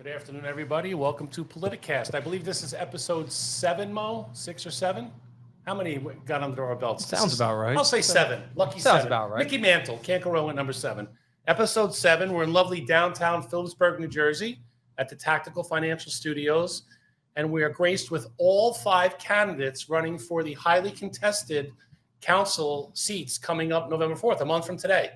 Good afternoon, everybody. Welcome to Politicast. I believe this is episode 7, Mo? 6 or 7? How many got under our belts? Sounds about right. I'll say 7. Lucky Sounds 7. about right. Mickey Mantle. Can't go wrong with number 7. Episode 7. We're in lovely downtown Phillipsburg, New Jersey at the Tactical Financial Studios. And we are graced with all 5 candidates running for the highly contested council seats coming up November 4th, a month from today.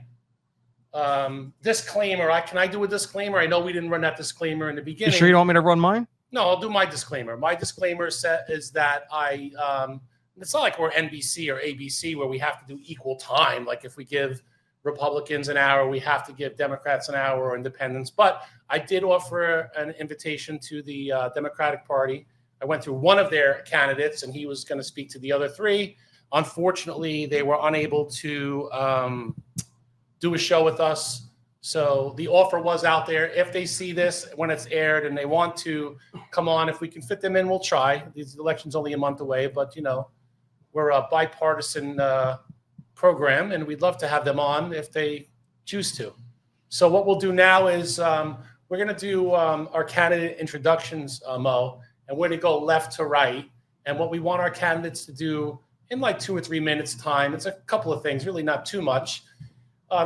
Disclaimer. Can I do a disclaimer? I know we didn't run that disclaimer in the beginning. You sure you don't want me to run mine? No, I'll do my disclaimer. My disclaimer is that it's not like we're NBC or ABC where we have to do equal time. Like if we give Republicans an hour, we have to give Democrats an hour or independents. But I did offer an invitation to the Democratic Party. I went through one of their candidates and he was going to speak to the other 3. Unfortunately, they were unable to do a show with us. So the offer was out there. If they see this when it's aired and they want to come on, if we can fit them in, we'll try. These elections only a month away, but we're a bipartisan program and we'd love to have them on if they choose to. So what we'll do now is we're going to do our candidate introductions, Mo, and we're going to go left to right. And what we want our candidates to do in like 2 or 3 minutes time, it's a couple of things, really not too much.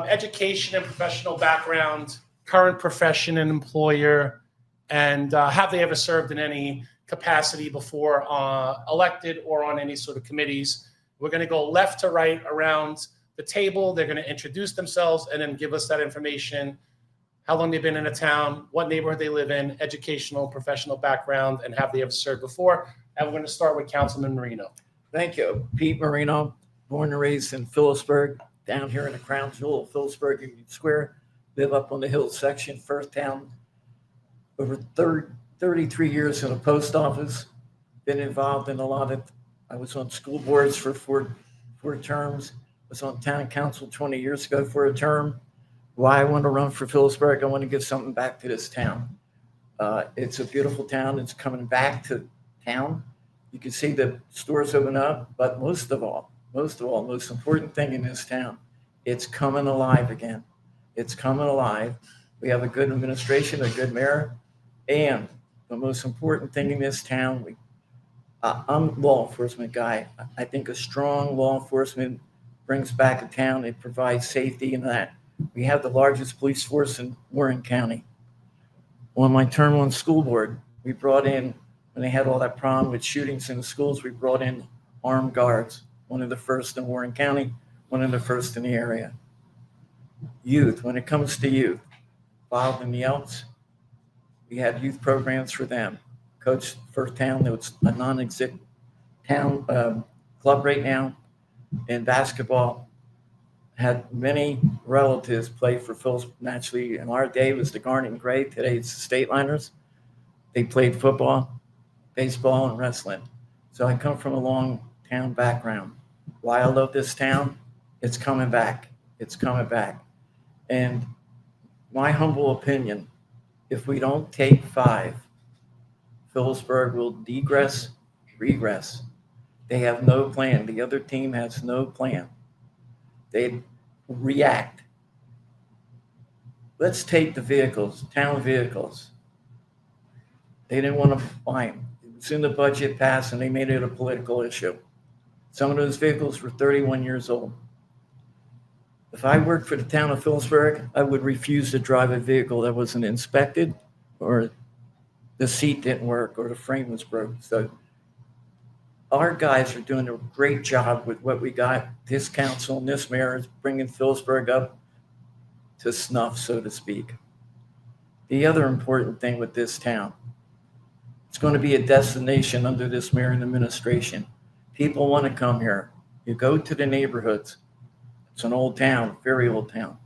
Education and professional background, current profession and employer, and have they ever served in any capacity before elected or on any sort of committees. We're going to go left to right around the table. They're going to introduce themselves and then give us that information, how long they've been in a town, what neighborhood they live in, educational, professional background, and have they ever served before. And we're going to start with Councilman Marino. Thank you. Pete Marino, born and raised in Phillipsburg, down here in the crown jewel of Phillipsburg Union Square. Live up on the hill section, first town. Over 33 years in the post office. Been involved in a lot of, I was on school boards for four terms. Was on town council 20 years ago for a term. Why I want to run for Phillipsburg, I want to give something back to this town. It's a beautiful town. It's coming back to town. You can see the stores open up, but most most important thing in this town, it's coming alive again. It's coming alive. We have a good administration, a good mayor, and the most important thing in this town, I'm a law enforcement guy. I think a strong law enforcement brings back a town. It provides safety in that. We have the largest police force in Warren County. On my term on school board, we brought in, when they had all that problem with shootings in the schools, we brought in armed guards. One of the first in Warren County, one of the first in the area. Youth, when it comes to youth, involved in the Elks, we had youth programs for them. Coach first town, there was a non-exec town club right now in basketball. Had many relatives play for Phillips. Naturally, in our day, it was the Garnet and Gray. Today, it's the State Liners. They played football, baseball, and wrestling. So I come from a long town background. Why I love this town, it's coming back. It's coming back. And my humble opinion, if we don't take 5, Phillipsburg will regress. They have no plan. The other team has no plan. They react. Let's take the vehicles, town vehicles. They didn't want to buy them. It was in the budget passed and they made it a political issue. Some of those vehicles were 31 years old. If I worked for the town of Phillipsburg, I would refuse to drive a vehicle that wasn't inspected or the seat didn't work or the frame was broken. So our guys are doing a great job with what we got. This council and this mayor is bringing Phillipsburg up to snuff, so to speak. The other important thing with this town, it's going to be a destination under this mayor and administration. People want to come here. You go to the neighborhoods. It's an old town, very old town.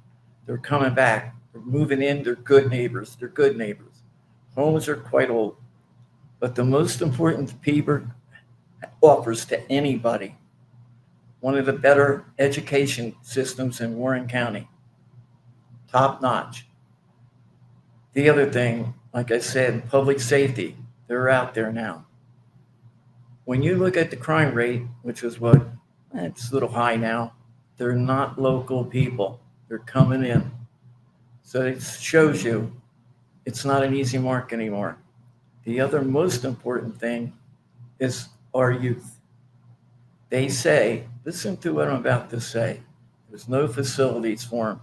They're coming back. They're moving in. They're good neighbors. Homes are quite old. But the most important Peeber offers to anybody, one of the better education systems in Warren County. Top notch. The other thing, like I said, public safety. They're out there now. When you look at the crime rate, which is it's a little high now, they're not local people. They're coming in. So it shows you it's not an easy mark anymore. The other most important thing is our youth. They say, listen to what I'm about to say, there's no facilities for them.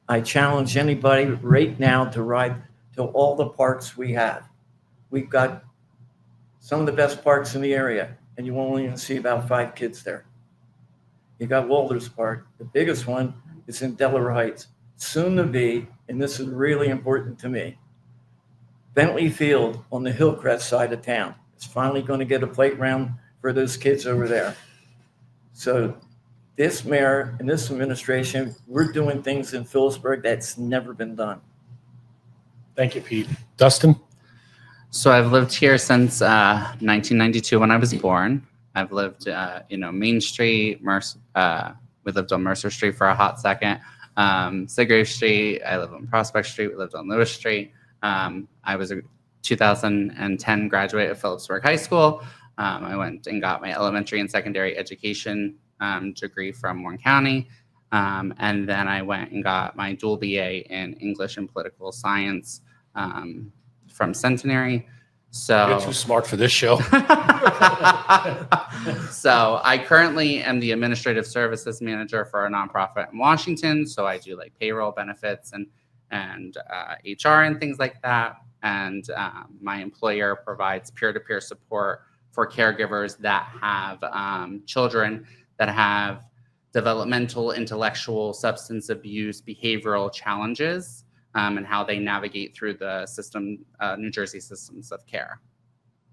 I challenge anybody right now to ride to all the parks we have. We've got some of the best parks in the area, and you won't even see about 5 kids there. You got Walters Park. The biggest one is in Delaware Heights, soon to be, and this is really important to me, Bentley Field on the Hillcrest side of town. It's finally going to get a playground for those kids over there. So this mayor and this administration, we're doing things in Phillipsburg that's never been done. Thank you, Pete. Dustin? So I've lived here since 1992 when I was born. I've lived, Main Street, we lived on Mercer Street for a hot second. Seagrave Street, I live on Prospect Street, we lived on Lewis Street. I was a 2010 graduate of Phillipsburg High School. I went and got my elementary and secondary education degree from Warren County. And then I went and got my dual BA in English and Political Science from Centenary. So You're too smart for this show. So I currently am the administrative services manager for a nonprofit in Washington. So I do like payroll, benefits, and HR and things like that. And my employer provides peer-to-peer support for caregivers that have children that have developmental, intellectual, substance abuse, behavioral challenges, and how they navigate through the system, New Jersey systems of care.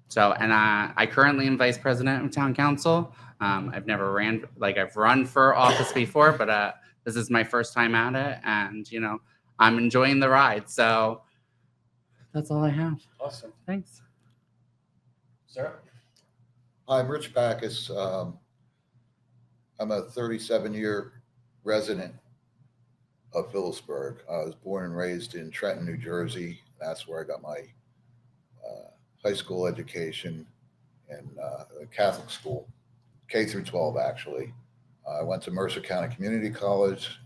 So, and I currently am vice president of town council. I've never I've run for office before, but this is my first time at it, and I'm enjoying the ride. So that's all I have. Awesome. Thanks. Sir? Hi, I'm Rich Backus. I'm a 37-year resident of Phillipsburg. I was born and raised in Trenton, New Jersey. That's where I got my high school education in a Catholic school, K through 12, actually. I went to Mercer County Community College,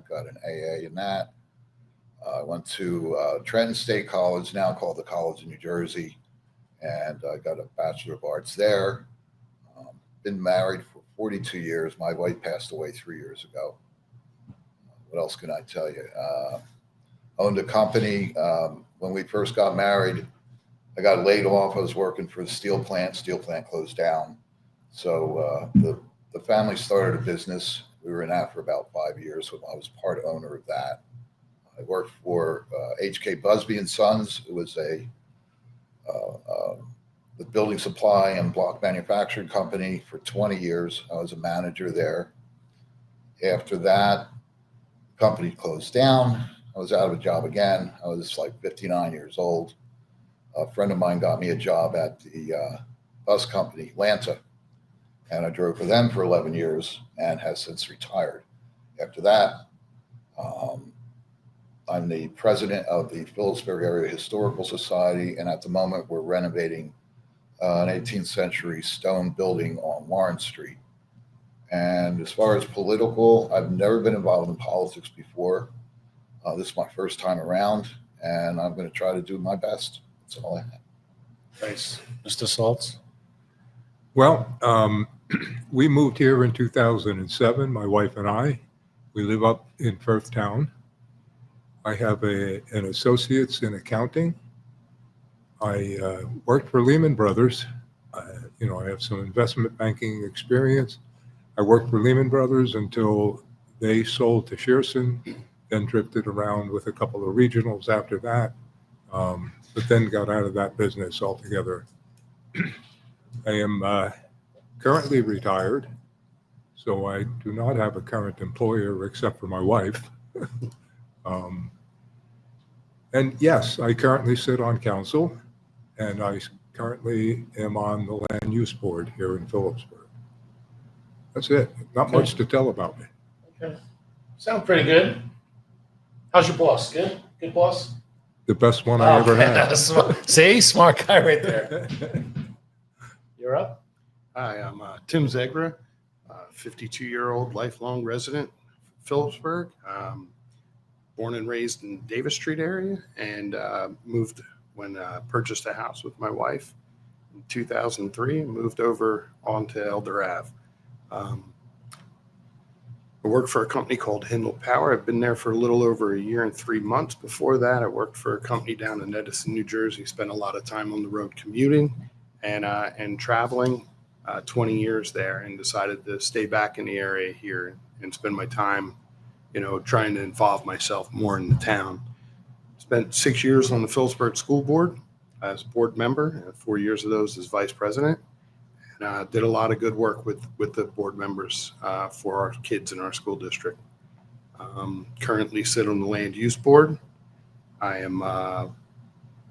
got an AA in that. I went to Trenton State College, now called the College of New Jersey, and I got a Bachelor of Arts there. Been married for 42 years. My wife passed away 3 years ago. What else can I tell you? Owned a company. When we first got married, I got laid off. I was working for the steel plant. Steel plant closed down. So the family started a business. We were in that for about 5 years. So I was part owner of that. I worked for H.K. Busby and Sons. It was the building supply and block manufacturing company for 20 years. I was a manager there. After that, the company closed down. I was out of a job again. I was like 59 years old. A friend of mine got me a job at the bus company, Lanta, and I drove for them for 11 years and has since retired. After that, I'm the president of the Phillipsburg Area Historical Society, and at the moment we're renovating an 18th century stone building on Warren Street. And as far as political, I've never been involved in politics before. This is my first time around, and I'm going to try to do my best. That's all I have. Nice. Mr. Saultz? Well, we moved here in 2007, my wife and I. We live up in Firth Town. I have an associate's in accounting. I worked for Lehman Brothers. I have some investment banking experience. I worked for Lehman Brothers until they sold to Shearson, then drifted around with a couple of regionals after that, but then got out of that business altogether. I am currently retired, so I do not have a current employer except for my wife. And yes, I currently sit on council, and I currently am on the land use board here in Phillipsburg. That's it. Not much to tell about me. Okay. Sound pretty good. How's your boss? Good? Good boss? The best one I ever had. See? Smart guy right there. You're up. Hi, I'm Tim Zagra, 52-year-old lifelong resident, Phillipsburg. born and raised in Davis Street area, and moved when purchased a house with my wife in 2003 and moved over onto Elder Ave. I worked for a company called Hindle Power. I've been there for a little over a year and 3 months. Before that, I worked for a company down in Edison, New Jersey. Spent a lot of time on the road commuting and traveling. 20 years there, and decided to stay back in the area here and spend my time, trying to involve myself more in the town. Spent 6 years on the Phillipsburg School Board as a board member, and 4 years of those as vice president. And did a lot of good work with the board members for our kids in our school district. Currently sit on the land use board. I am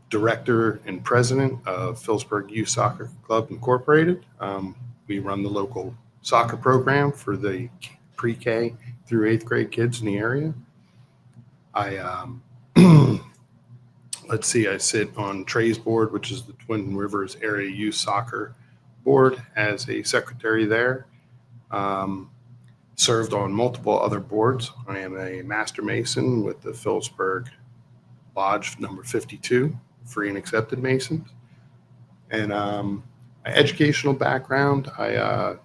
director and president of Phillipsburg Youth Soccer Club Incorporated. We run the local soccer program for the pre-K through 8th grade kids in the area. I I sit on Trey's board, which is the Twin Rivers Area Youth Soccer Board, as a secretary there. Served on multiple other boards. I am a master mason with the Phillipsburg Lodge number 52, free and accepted Masons. And my educational background, I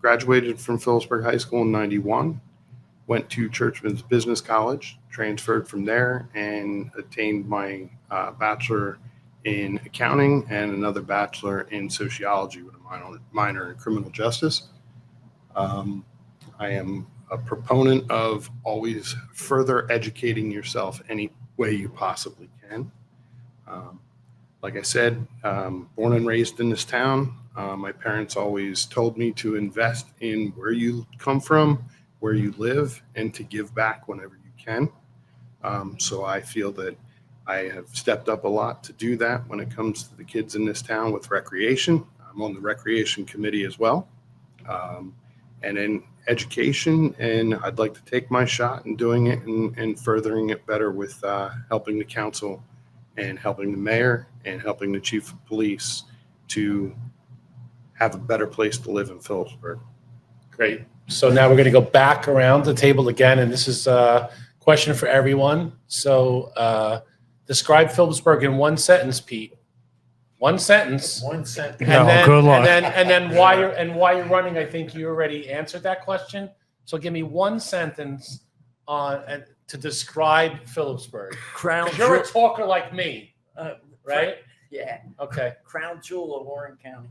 graduated from Phillipsburg High School in 91, went to Churchman's Business College, transferred from there, and attained my bachelor in accounting and another bachelor in sociology with a minor in criminal justice. I am a proponent of always further educating yourself any way you possibly can. Like I said, born and raised in this town. My parents always told me to invest in where you come from, where you live, and to give back whenever you can. So I feel that I have stepped up a lot to do that when it comes to the kids in this town with recreation. I'm on the recreation committee as well. And in education, and I'd like to take my shot in doing it and furthering it better with helping the council and helping the mayor and helping the chief of police to have a better place to live in Phillipsburg. Great. So now we're going to go back around the table again, and this is a question for everyone. So describe Phillipsburg in one sentence, Pete. One sentence. One sentence. Good luck. And then why you're running. I think you already answered that question. So give me one sentence to describe Phillipsburg. Crown 'Cause you're a jewel. talker like me, right? Yeah. Okay. Crown jewel of Warren County.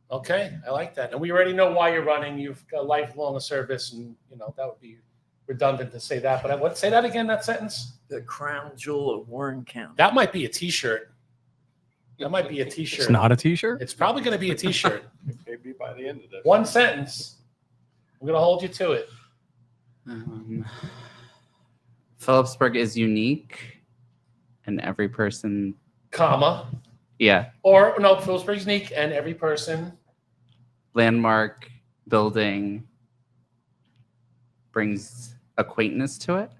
Okay, I like that. And we already know why you're running. You've got lifelong service, and that would be redundant to say that. But say that again, that sentence. The crown jewel of Warren County. That might be a T-shirt. That might be a T-shirt. It's not a T-shirt. It's probably going to be a T-shirt. Maybe by the end of this. One sentence. I'm going to hold you to it. Phillipsburg is unique, and every person, Comma. yeah, Or no, Phillipsburg's unique, and every person. landmark building brings a quaintness to it.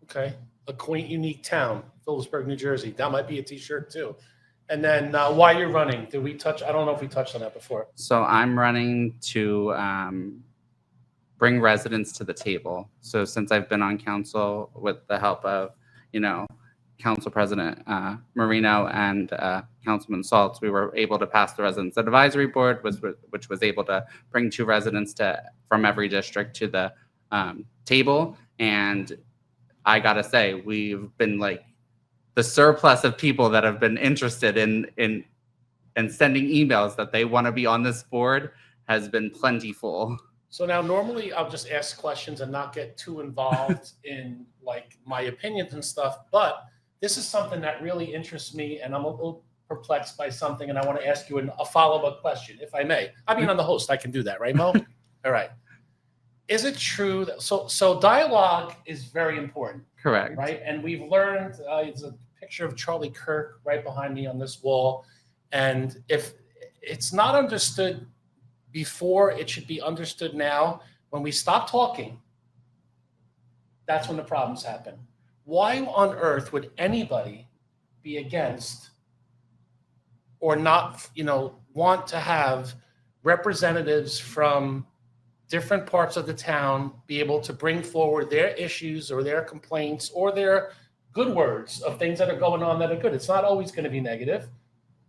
Okay. A quaint, unique town, Phillipsburg, New Jersey. That might be a T-shirt too. And then why you're running? Did we touch? I don't know if we touched on that before. So I'm running to bring residents to the table. So since I've been on council with the help of, Council President Marino and Councilman Saultz, we were able to pass the Residents Advisory Board, which was able to bring 2 residents from every district to the table. And I gotta say, we've been like the surplus of people that have been interested in sending emails that they want to be on this board has been plentiful. So now normally I'll just ask questions and not get too involved in like my opinions and stuff, but this is something that really interests me, and I'm a little perplexed by something, and I want to ask you a follow-up question, if I may. I mean, I'm the host, I can do that, right, Mo? All right. Is it true that so dialogue is very important, Correct. right? And we've learned, it's a picture of Charlie Kirk right behind me on this wall, and if it's not understood before, it should be understood now. When we stop talking, that's when the problems happen. Why on earth would anybody be against or not, want to have representatives from different parts of the town be able to bring forward their issues or their complaints or their good words of things that are going on that are good. It's not always going to be negative.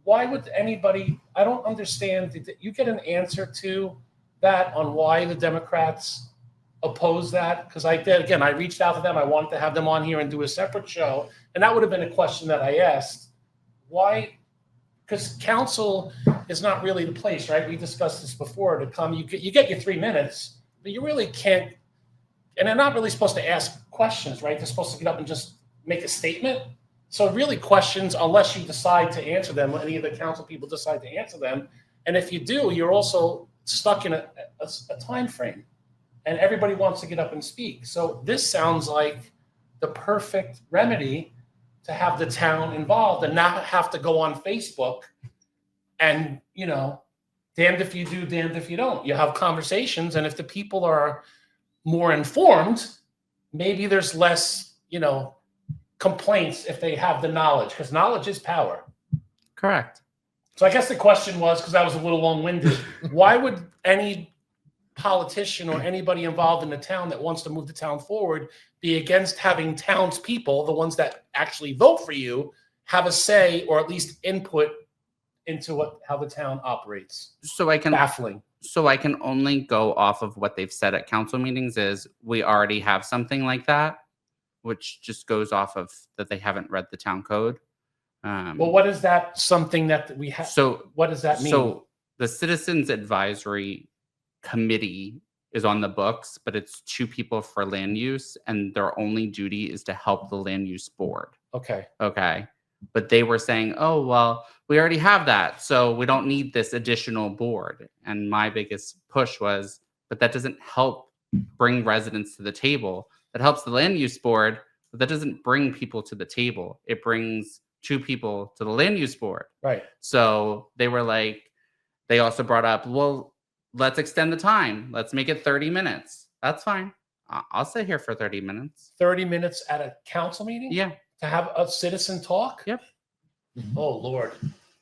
Why would anybody, I don't understand, did you get an answer to that on why the Democrats oppose that? Because I did, again, I reached out to them. I wanted to have them on here and do a separate show. And that would have been a question that I asked. Why? Because council is not really the place, right? We discussed this before. To come, you get your 3 minutes, but you really can't. And they're not really supposed to ask questions, right? They're supposed to get up and just make a statement. So really questions, unless you decide to answer them, any of the council people decide to answer them. And if you do, you're also stuck in a time frame. And everybody wants to get up and speak. So this sounds like the perfect remedy to have the town involved and not have to go on Facebook and, you know, damned if you do, damned if you don't. You have conversations, and if the people are more informed, maybe there's less, you know, complaints if they have the knowledge, because knowledge is power. Correct. So I guess the question was, because I was a little long-winded, why would any politician or anybody involved in the town that wants to move the town forward be against having townspeople, the ones that actually vote for you, have a say or at least input into how the town operates? So I can Baffling. So I can only go off of what they've said at council meetings is we already have something like that, which just goes off of that they haven't read the town code. Well, what is that something that we have? So what does that mean? So the Citizens Advisory Committee is on the books, but it's 2 people for land use, and their only duty is to help the land use board. Okay. Okay. But they were saying, oh, well, we already have that, so we don't need this additional board. And my biggest push was, but that doesn't help bring residents to the table. That helps the land use board, but that doesn't bring people to the table. It brings 2 people to the land use board. Right. So they were like, they also brought up, well, let's extend the time. Let's make it 30 minutes. That's fine. I'll sit here for 30 minutes. 30 minutes at a council meeting? Yeah. To have a citizen talk? Yep. Oh, Lord.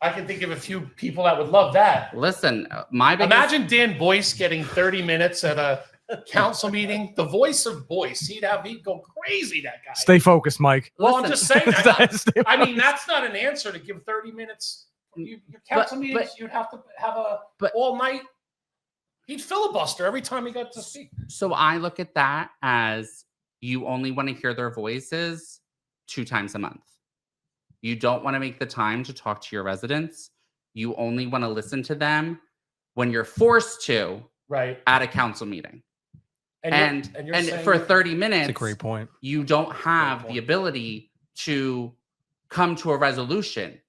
I can think of a few people that would love that. Listen, my biggest... Imagine Dan Boyce getting 30 minutes at a council meeting. The voice of Boyce. He'd go crazy, that guy. Stay focused, Mike. Well, I'm just saying. I mean, Stay that's not an answer to give 30 minutes. Your council meetings, you'd have to have all night. He'd filibuster every time he got to speak. So I look at that as you only want to hear their voices 2 times a month. You don't want to make the time to talk to your residents. You only want to listen to them when you're forced to, right, at a council meeting. And saying for 30 minutes, That's a great point. You don't have the ability to come to a resolution.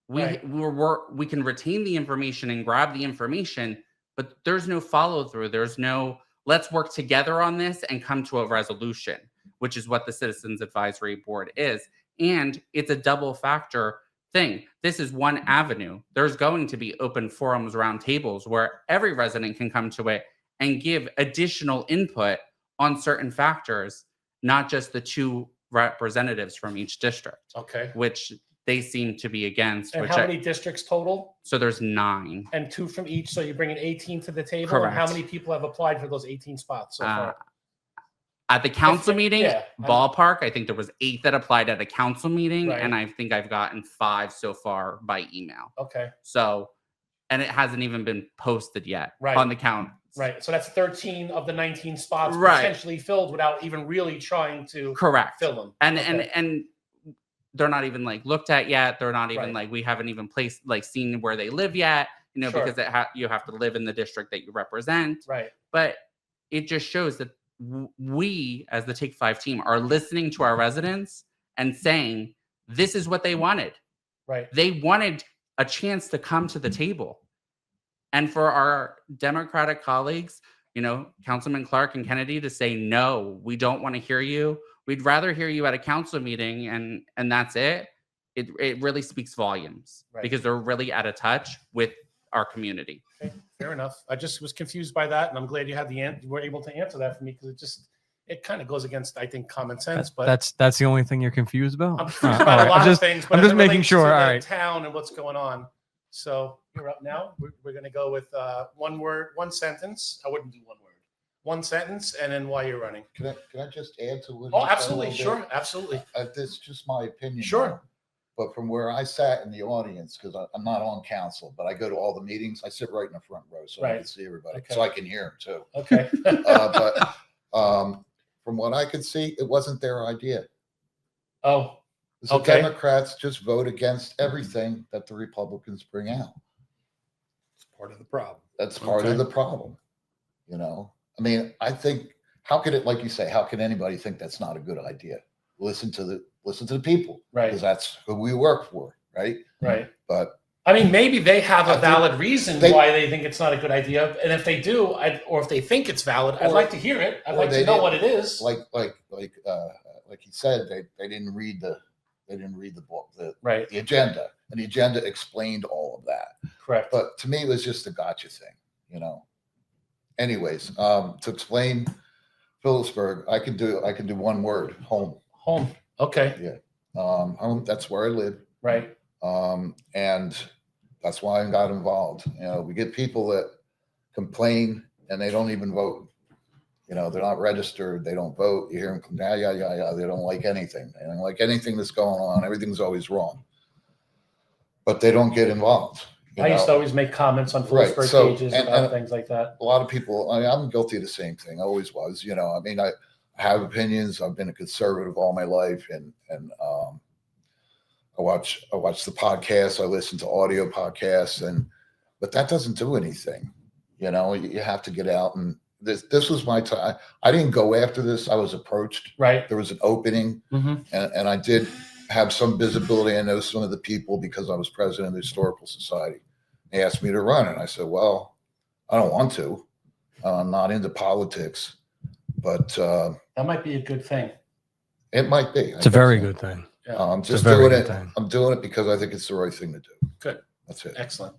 We can retain the information and grab the information, but there's no follow through. There's no let's work together on this and come to a resolution, which is what the Citizens Advisory Board is. And it's a double factor thing. This is one avenue. There's going to be open forums, round tables where every resident can come to it and give additional input on certain factors, not just the 2 representatives from each district. Okay. Which they seem to be against. And how many districts total? So there's 9. And 2 from each, so you're bringing 18 to the table? Correct. And how many people have applied for those 18 spots so far? At the council meeting, yeah. ballpark, I think there was 8 that applied at a council meeting, Right. and I think I've gotten 5 so far by email. Okay. So, and it hasn't even been posted yet Right. on the count. Right. So that's 13 of the 19 spots Right. potentially filled without even really trying to Correct. fill them. And Okay. and they're not even like looked at yet. They're not even Right. like we haven't even seen where they live yet. You know, Sure. because you have to live in the district that you represent. Right. But it just shows that we, as the Take 5 team, are listening to our residents and saying this is what they wanted. Right. They wanted a chance to come to the table. And for our Democratic colleagues, you know, Councilman Clark and Kennedy, to say, no, we don't want to hear you. We'd rather hear you at a council meeting and that's it. It really speaks volumes, Right. because they're really out of touch with our community. Okay. Fair enough. I just was confused by that, and I'm glad you had you were able to answer that for me, because it kind of goes against, I think, common sense. But That's the only thing you're confused about. I'm confused about a lot of things. But I'm as just it making relates sure. to All the right. town and what's going on. So you're up now. We're going to go with one word, one sentence. I wouldn't do one word. one sentence, and then why you're running. Can I just add to what? Oh, you said a absolutely. little bit? Sure. Absolutely. This is just my opinion. Sure. now. But from where I sat in the audience, because I'm not on council, but I go to all the meetings. I sit right in the front row, so I Right. can see everybody, Okay. so I can hear them too. Okay. But from what I could see, it wasn't their idea. Oh, The Okay. Democrats just vote against everything that the Republicans bring out. It's part of the problem. That's part Okay. of the problem. You know, I mean, I think, how could it, like you say, how can anybody think that's not a good idea? Listen to the people, right. because that's who we work for, right? Right. But I mean, maybe they have I a think valid reason they- why they think it's not a good idea, and if they do, or if they think it's valid, I'd Or- like to hear it. I'd or like they to know didn't- what it is. like he said, they didn't read the book, Right. the agenda, and the agenda explained all of that. Correct. But to me, it was just a gotcha thing, you know. Anyways, to explain Phillipsburg, I can do one word: home. Home. Okay. Home. That's where I live. Right. And that's why I got involved. You know, we get people that complain and they don't even vote. You know, they're not registered. They don't vote. You hear them, yeah. They don't like anything. They don't like anything that's going on. Everything's always wrong. But they don't get involved. I used to know? always make comments on Right, Phillipsburg so- pages and- about and- things like that. A lot of people, I'm guilty of the same thing. I always was. You know, I mean, I have opinions. I've been a conservative all my life, and I watch the podcasts. I listen to audio podcasts, but that doesn't do anything. You know, you have to get out, and this was my time. I didn't go after this. I was approached. Right. There was an opening, Mm-hmm. and I did have some visibility. I know some of the people because I was president of the Historical Society. They asked me to run, and I said, well, I don't want to. I'm not into politics, but That might be a good thing. it might be. It's a very good thing. Yeah. I'm It's a just very doing good it. thing. I'm doing it because I think it's the right thing to do. Good. That's it. Excellent.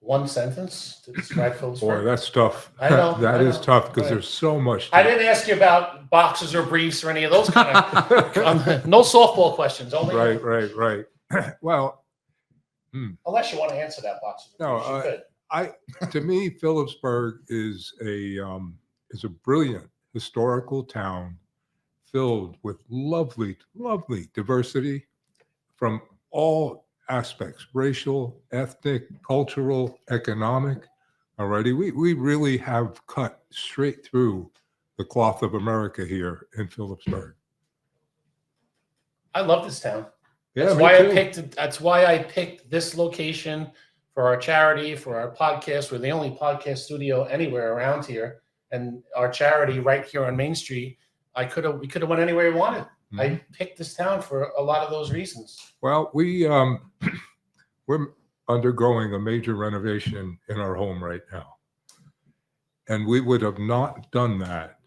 One sentence to describe Boy, Phillipsburg. that's tough. I know, That I is know. tough because Right. there's so much. I didn't ask you about boxes or briefs or any of those kind of no softball questions. Only Right. Well, unless you want to answer that boxes. Or No, briefs, you could. to me, Phillipsburg is a brilliant historical town filled with lovely diversity from all aspects: racial, ethnic, cultural, economic. Already, we really have cut straight through the cloth of America here in Phillipsburg. I love this town. Yeah, That's me why too. That's why I picked this location for our charity, for our podcast. We're the only podcast studio anywhere around here, and our charity right here on Main Street. We could have went anywhere we wanted. I picked this town for a lot of those reasons. Well, we're undergoing a major renovation in our home right now. And we would have not done that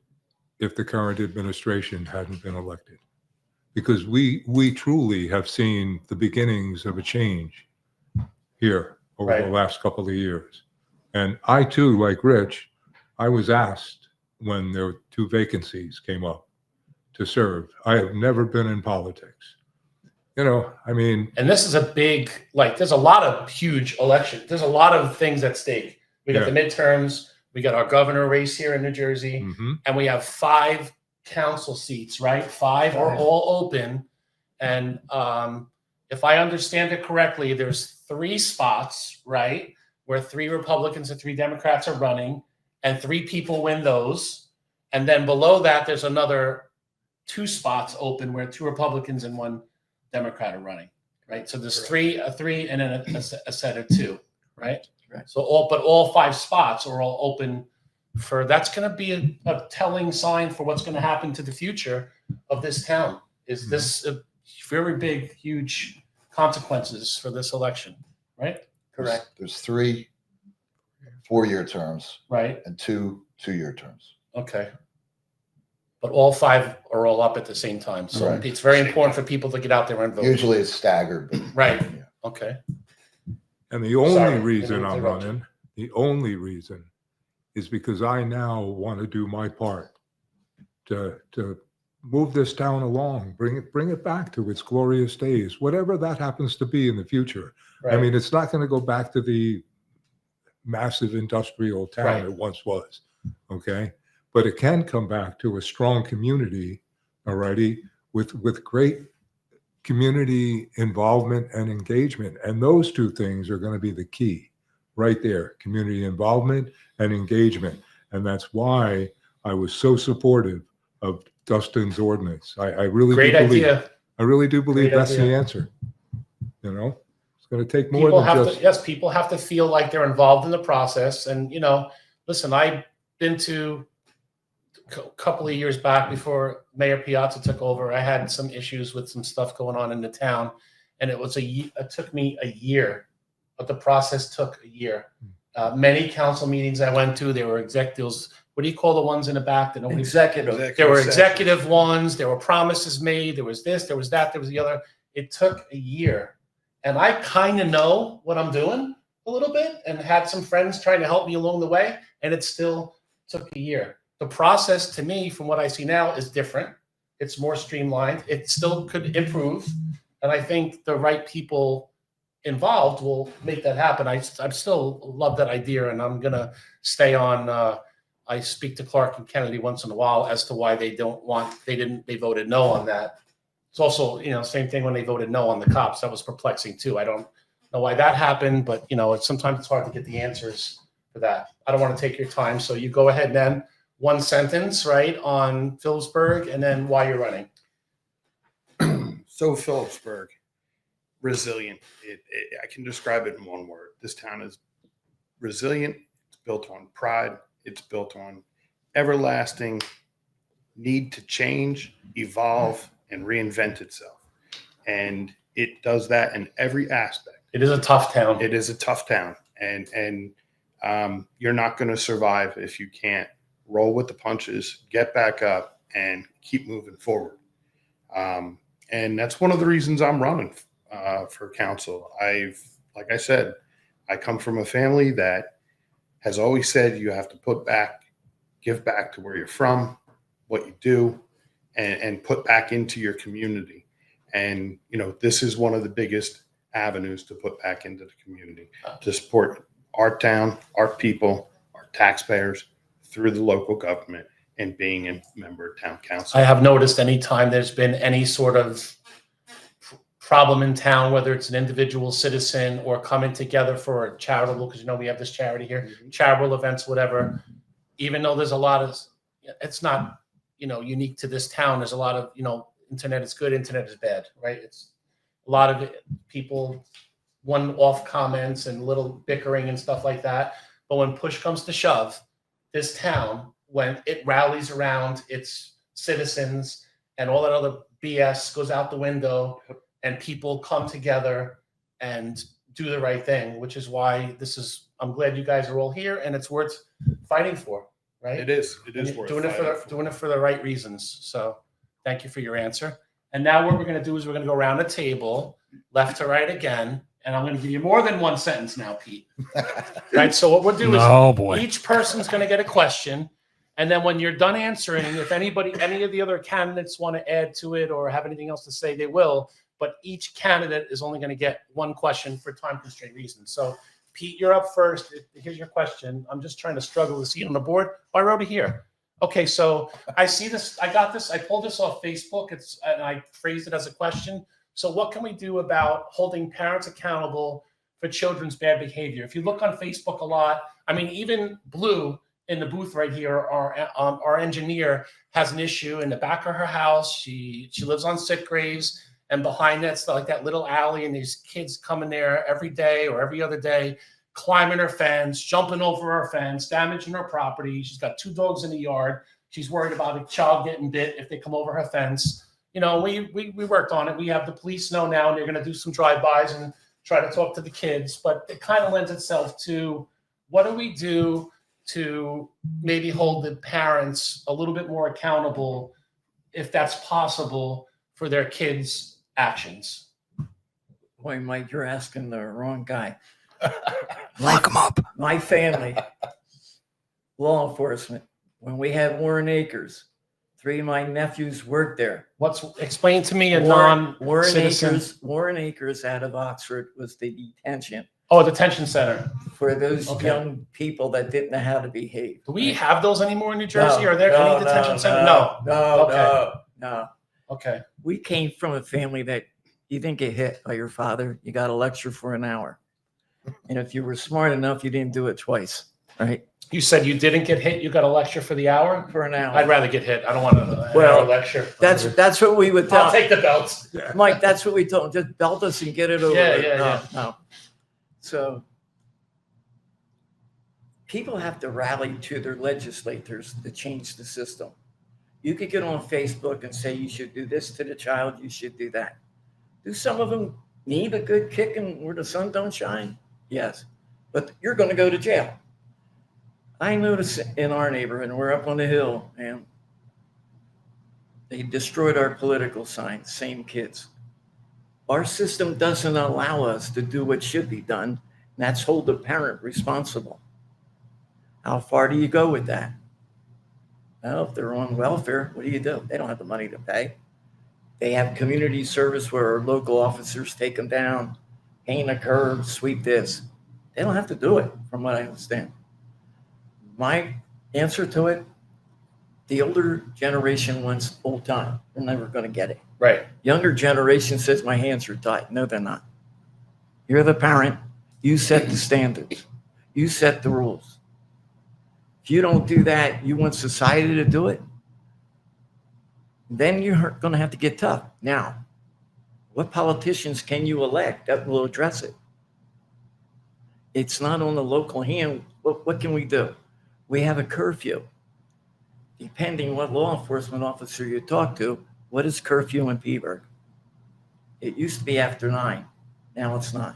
if the current administration hadn't been elected. Because we truly have seen the beginnings of a change here over the Right. last couple of years. And I too, like Rich, I was asked when there were 2 vacancies came up to serve. I have never been in politics. You know, I mean, And this is a big, there's a lot of huge elections. There's a lot of things at stake. We got the midterms. We got our governor race here in New Jersey. mhm. And we have 5 council seats, right? 5 are all open. And if I understand it correctly, there's 3 spots, right? Where 3 Republicans and 3 Democrats are running, and 3 people win those. And then below that, there's another 2 spots open where 2 Republicans and 1 Democrat are running, right? So there's a three, and then a set of 2, right? Right. So all 5 spots are all open for. That's going to be a telling sign for what's going to happen to the future of this town. Is this a very big, huge consequences for this election, right? Correct. There's 3 4-year terms Right. and 2 2-year terms. Okay. But all 5 are all up at the same time. So Right. it's very important for people to get out there and vote. Usually it's staggered. But, Right. yeah. Okay. And the only Sorry, reason didn't I'm interrupt you. running, the only reason is because I now want to do my part to move this town along, bring it back to its glorious days, whatever that happens to be in the future. Right. I mean, it's not going to go back to the massive industrial town Right. it once was. Okay. But it can come back to a strong community, alrighty, with great community involvement and engagement. And those two things are going to be the key right there, community involvement and engagement. And that's why I was so supportive of Dustin's ordinance. I really Great do believe, idea. I really do believe Great that's the idea. answer. You know, it's going to take more People than have just, to, yes, people have to feel like they're involved in the process. And, you know, listen, I've been to a couple of years back before Mayor Piazza took over. I had some issues with some stuff going on in the town, and it took me a year, but the process took a year. Many council meetings I went to, there were executives. What do you call the ones in the back that nobody? Executive. There were executive ones. There were promises made. There was this. There was that. There was the other. It took a year, and I kind of know what I'm doing a little bit, and had some friends trying to help me along the way, and it still took a year. The process, to me, from what I see now, is different. It's more streamlined. It still could improve, and I think the right people involved will make that happen. I still love that idea, and I'm gonna stay on. I speak to Clark and Kennedy once in a while as to why they voted no on that. It's also, you know, same thing when they voted no on the cops. That was perplexing too. I don't know why that happened, but you know, sometimes it's hard to get the answers for that. I don't want to take your time, so you go ahead then. One sentence, right, on Phillipsburg, and then why you're running. So Phillipsburg, resilient. I can describe it in one word. This town is resilient. It's built on pride. It's built on everlasting need to change, evolve, and reinvent itself. And it does that in every aspect. It is a tough town. It is a tough town. And you're not going to survive if you can't roll with the punches, get back up, and keep moving forward. And that's one of the reasons I'm running for council. Like I said, I come from a family that has always said you have to give back to where you're from, what you do, and put back into your community. And, you know, this is one of the biggest avenues to put back into the community, to support our town, our people, our taxpayers through the local government, and being a member of town council. I have noticed anytime there's been any sort of problem in town, whether it's an individual citizen or coming together for a charitable, because you know we have this charity here, charitable events, whatever, even though there's a lot of, it's not, you know, unique to this town. There's a lot of, you know, internet is good, internet is bad, right? It's a lot of people, one-off comments and little bickering and stuff like that. But when push comes to shove, this town, when it rallies around its citizens and all that other BS goes out the window, and people come together and do the right thing, which is why I'm glad you guys are all here, and it's worth fighting for, right? It is worth doing it fighting for. doing it for the right reasons. So thank you for your answer. And now what we're going to do is we're going to go around the table, left to right again, and I'm going to give you more than one sentence now, Pete. Right? So what we'll do is Oh boy. each person's going to get a question. And then when you're done answering, if any of the other candidates want to add to it or have anything else to say, they will. But each candidate is only going to get one question for time constraint reasons. So, Pete, you're up first. Here's your question. I'm just trying to struggle to see it on the board. I wrote it here. Okay, so I see this. I got this. I pulled this off Facebook. And I phrased it as a question. So, what can we do about holding parents accountable for children's bad behavior? If you look on Facebook a lot, I mean, even Blue in the booth right here, our engineer has an issue in the back of her house. She lives on Sitgraves. And behind that's like that little alley, and these kids coming there every day or every other day, climbing her fence, jumping over her fence, damaging her property. She's got 2 dogs in the yard. She's worried about a child getting bit if they come over her fence. You know, we worked on it. We have the police know now, and they're going to do some drive-bys and try to talk to the kids. But it kind of lends itself to what do we do to maybe hold the parents a little bit more accountable, if that's possible, for their kids' actions. Boy, Mike, you're asking the wrong guy. Lock him up. My family, law enforcement, when we had Warren Acres, 3 of my nephews worked there. Explain to me a Warren non-citizen. Acres out of Oxford was the detention. Oh, a detention center. for those Okay. young people that didn't know how to behave. Do we have those anymore in New Jersey? Are there any detention centers? No. No. Okay. We came from a family that you didn't get hit by your father. You got a lecture for an hour. And if you were smart enough, you didn't do it twice, right? You said you didn't get hit. You got a lecture for the hour. For an hour. I'd rather get hit. I don't want a Well, lecture. That's what we would tell. I'll take the belts. Mike, that's what we told him. Just belt us and get it over. Yeah, with. yeah, No. So people have to rally to their legislators to change the system. You could get on Facebook and say you should do this to the child, you should do that. Do some of them need a good kicking where the sun don't shine? Yes. But you're going to go to jail. I noticed in our neighborhood, and we're up on the hill, and they destroyed our political signs, same kids. Our system doesn't allow us to do what should be done, and that's hold the parent responsible. How far do you go with that? Well, if they're on welfare, what do? They don't have the money to pay. They have community service where our local officers take them down, paint a curb, sweep this. They don't have to do it, from what I understand. My answer to it, the older generation wants old time. They're never going to get it. Right. Younger generation says my hands are tied. No, they're not. You're the parent. You set the standards. You set the rules. If you don't do that, you want society to do it, then you're going to have to get tough. Now, what politicians can you elect that will address it? It's not on the local hand. What can we do? We have a curfew. Depending what law enforcement officer you talk to, what is curfew in Phillipsburg? It used to be after 9. Now it's not.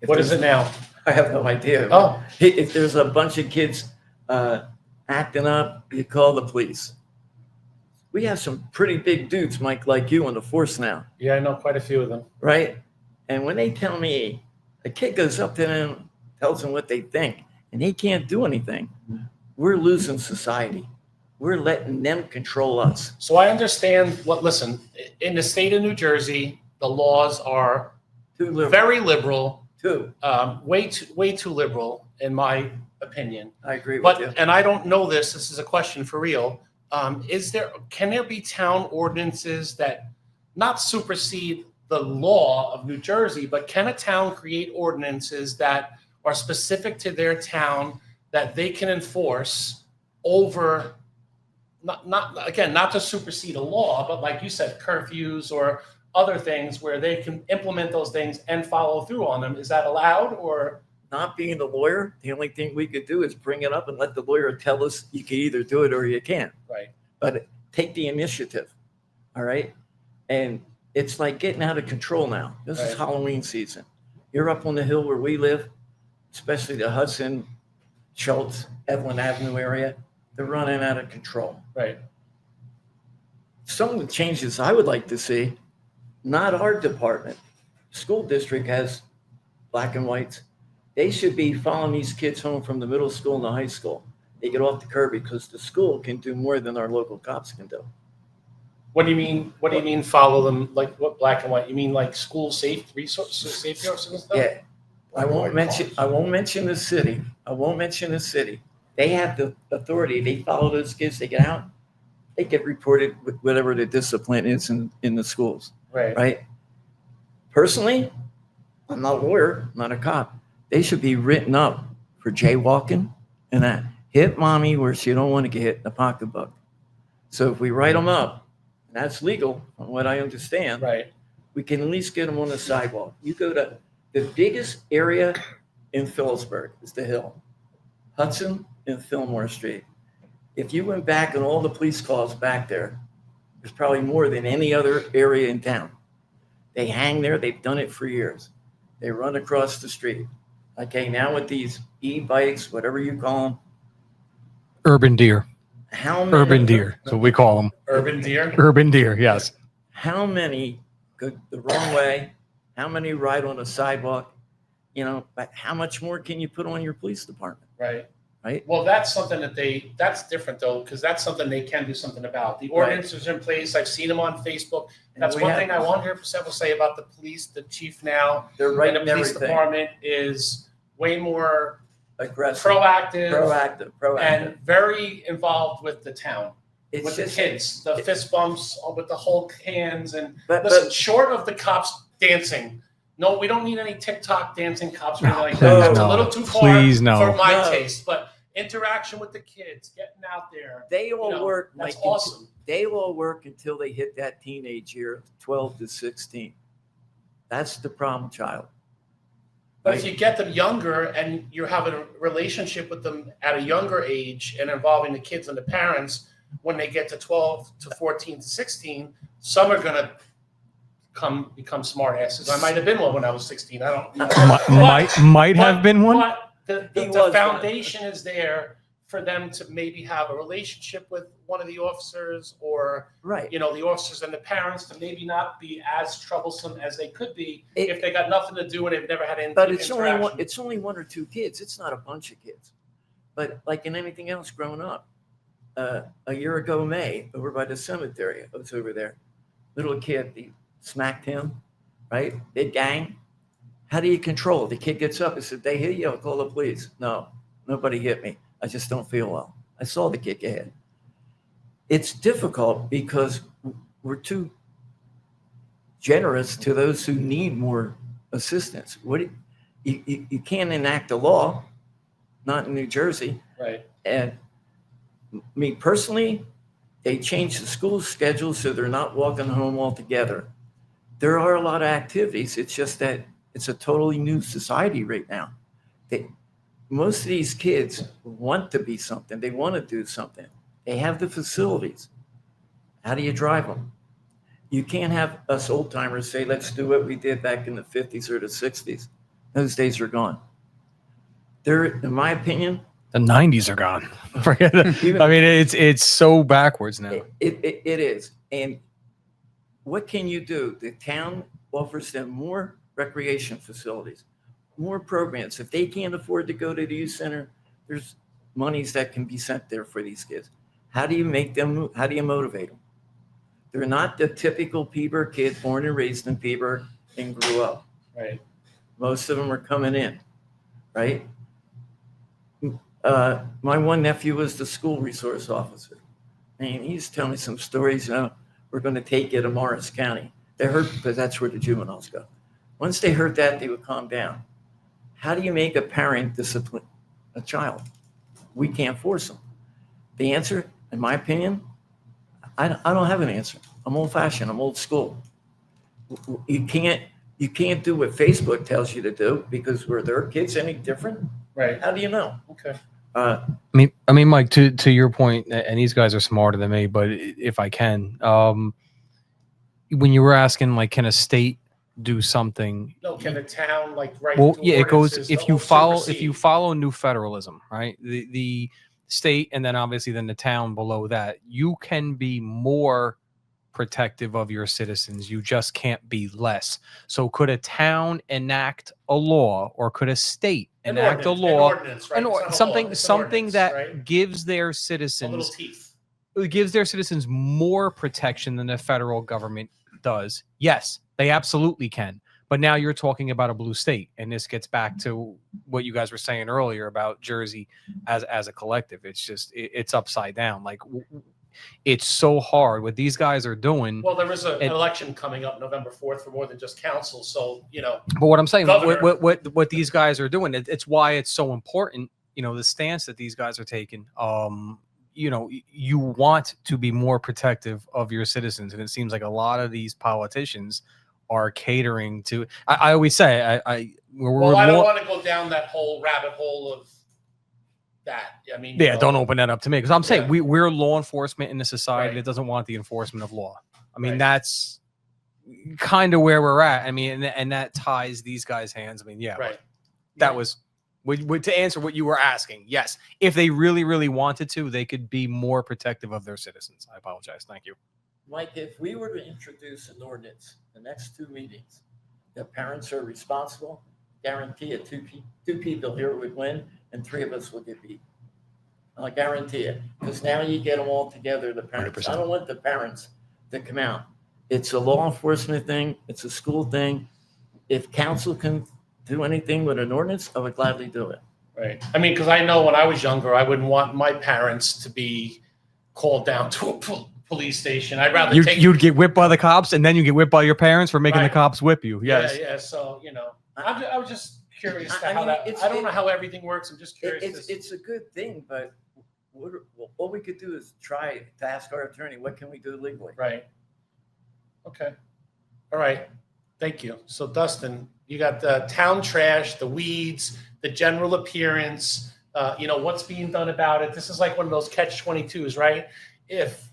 What is it now? I have no idea. Oh. If there's a bunch of kids acting up, you call the police. We have some pretty big dudes, Mike, like you on the force now, Yeah, I know quite a few of them. right? And when they tell me, a kid goes up to them, tells them what they think, and they can't do anything, we're losing society. We're letting them control us. So I understand listen, in the state of New Jersey, the laws are Too liberal. very liberal, Too. way too liberal, in my opinion. I agree with you. And I don't know this. This is a question for real. Can there be town ordinances that not supersede the law of New Jersey, but can a town create ordinances that are specific to their town that they can enforce over, not to supersede a law, but like you said, curfews or other things where they can implement those things and follow through on them? Is that allowed? Or Not being the lawyer, the only thing we could do is bring it up and let the lawyer tell us you can either do it or you can't. right? But take the initiative, all right? And it's like getting out of control now. This is Right. Halloween season. You're up on the hill where we live, especially the Hudson, Schultz, Evelyn Avenue area. They're running out of control. Right. Some of the changes I would like to see, not our department. School district has black and whites. They should be following these kids home from the middle school and the high school. They get off the curb because the school can do more than our local cops can do. What do you mean? What do you mean follow them? Like what, black and white? You mean like school safety resources and stuff? Yeah. I won't mention the city. They have the authority. They follow those kids. They get out. They get reported with whatever the discipline is in the schools, Right. right? Personally, I'm not a lawyer, not a cop. They should be written up for jaywalking and that. Hit mommy where she don't want to get hit in the pocketbook. So if we write them up, and that's legal from what I understand, Right. we can at least get them on the sidewalk. You go to the biggest area in Phillipsburg is the Hill, Hudson and Fillmore Street. If you went back and all the police calls back there, there's probably more than any other area in town. They hang there. They've done it for years. They run across the street. Okay, now with these e-bikes, whatever you call them, Urban deer. how many? Urban deer. So we call them Urban deer. urban deer. Yes. How many go the wrong way? How many ride on the sidewalk? You know, but how much more can you put on your police department? Right. right? Well, that's something that's different though, because that's something they can do something about. The ordinance is in place. I've seen them on Facebook. And That's we one have thing I them. 100% will say about the police. The chief now They're and writing the police everything. department is way more Aggressive, proactive proactive. and very involved with the town, It's with the just, kids, the fist bumps, with the Hulk hands. And but listen, short of the cops dancing, no, we don't need any TikTok dancing cops or anything like that. please That's a no. little too far Please no. for my No. taste. But interaction with the kids, getting out there, they all work. That's like, awesome. They all work until they hit that teenage year, 12 to 16. That's the problem child. But if you get them younger and you're having a relationship with them at a younger age and involving the kids and the parents, when they get to 12 to 14 to 16, some are going to become smart asses. I might have been one when I was 16. I don't know. Might have been one. But He the was foundation is there for them to maybe have a relationship with one of the officers, or Right. the officers and the parents to maybe not be as troublesome as they could be It- if they got nothing to do and they've never had any But it's interaction. only one or two kids. It's not a bunch of kids. But like in anything else growing up, a year ago May, over by the cemetery, I was over there. Little kid, he smacked him, right? Big gang. How do you control it? The kid gets up and said, "They hit you, I'll call the police." No, nobody hit me. I just don't feel well. I saw the kick ahead. It's difficult because we're too generous to those who need more assistance. You can't enact a law, not in New Jersey. Right. And me personally, they changed the school schedule so they're not walking home altogether. There are a lot of activities. It's just that it's a totally new society right now. Most of these kids want to be something. They want to do something. They have the facilities. How do you drive them? You can't have us old timers say, let's do what we did back in the 50s or the 60s. Those days are gone. In my opinion, The 90s are gone. Forget it. I mean, it's so backwards now. It is. And what can you do? The town offers them more recreation facilities, more programs. If they can't afford to go to the youth center, there's monies that can be sent there for these kids. How do you motivate them? They're not the typical Peaburg kid born and raised in Peaburg and grew up. Right. Most of them are coming in, right? My one nephew was the school resource officer. And he's telling me some stories, we're going to take you to Morris County. They heard, because that's where the juveniles go. Once they heard that, they would calm down. How do you make a parent discipline a child? We can't force them. The answer, in my opinion, I don't have an answer. I'm old fashioned. I'm old school. You can't do what Facebook tells you to do, because were their kids any different? Right. How do you know? Okay. I mean, Mike, to your point, and these guys are smarter than me, but if I can, when you were asking, like, can a state do something? No, can the town write? Well, do yeah, it goes ordinances if to you follow supersede? new federalism, right? The state, and then obviously then the town below that, you can be more protective of your citizens. You just can't be less. So could a town enact a law, or could a state An enact a ordinance, law, an ordinance, right? It's not a law, something it's an something ordinance, that right? gives their A little citizens teeth. more protection than the federal government does? Yes, they absolutely can. But now you're talking about a blue state, and this gets back to what you guys were saying earlier about Jersey as a collective. It's just it's upside down. Like, it's so hard what these guys are doing. Well, there is an election coming up November 4th for more than just council. So, But what I'm saying, Governor. what these guys are doing, it's why it's so important. The stance that these guys are taking. You want to be more protective of your citizens, and it seems like a lot of these politicians are catering to. I always say, I don't want to go down that whole rabbit hole of that. I mean, don't open that up to me, because I'm saying Yeah. we're law enforcement in a society Right. that doesn't want the enforcement of law. I mean, Right. that's kind of where we're at. I mean, and that ties these guys' hands. I mean, yeah, Right. that was to answer what you were asking. Yes, if they really, really wanted to, they could be more protective of their citizens. I apologize. Thank you. Mike, if we were to introduce an ordinance, the next two meetings, that parents are responsible, guarantee it, two people here would win, and three of us will get beat. I guarantee it. Because now you get them all together, the parents. 100%. I don't want the parents to come out. It's a law enforcement thing. It's a school thing. If council can do anything with an ordinance, I would gladly do it. Right. I mean, because I know when I was younger, I wouldn't want my parents to be called down to a police station. I'd rather take. You'd get whipped by the cops, and then you get whipped by your parents for making the Right. cops whip you. Yes. Yeah. So I was just curious to I how mean, that. I don't know how everything works. I'm just curious. It's a good thing, but all we could do is try to ask our attorney, what can we do legally? Right. Okay. All right. Thank you. So Dustin, you got the town trash, the weeds, the general appearance, what's being done about it. This is like one of those catch-22s, right? If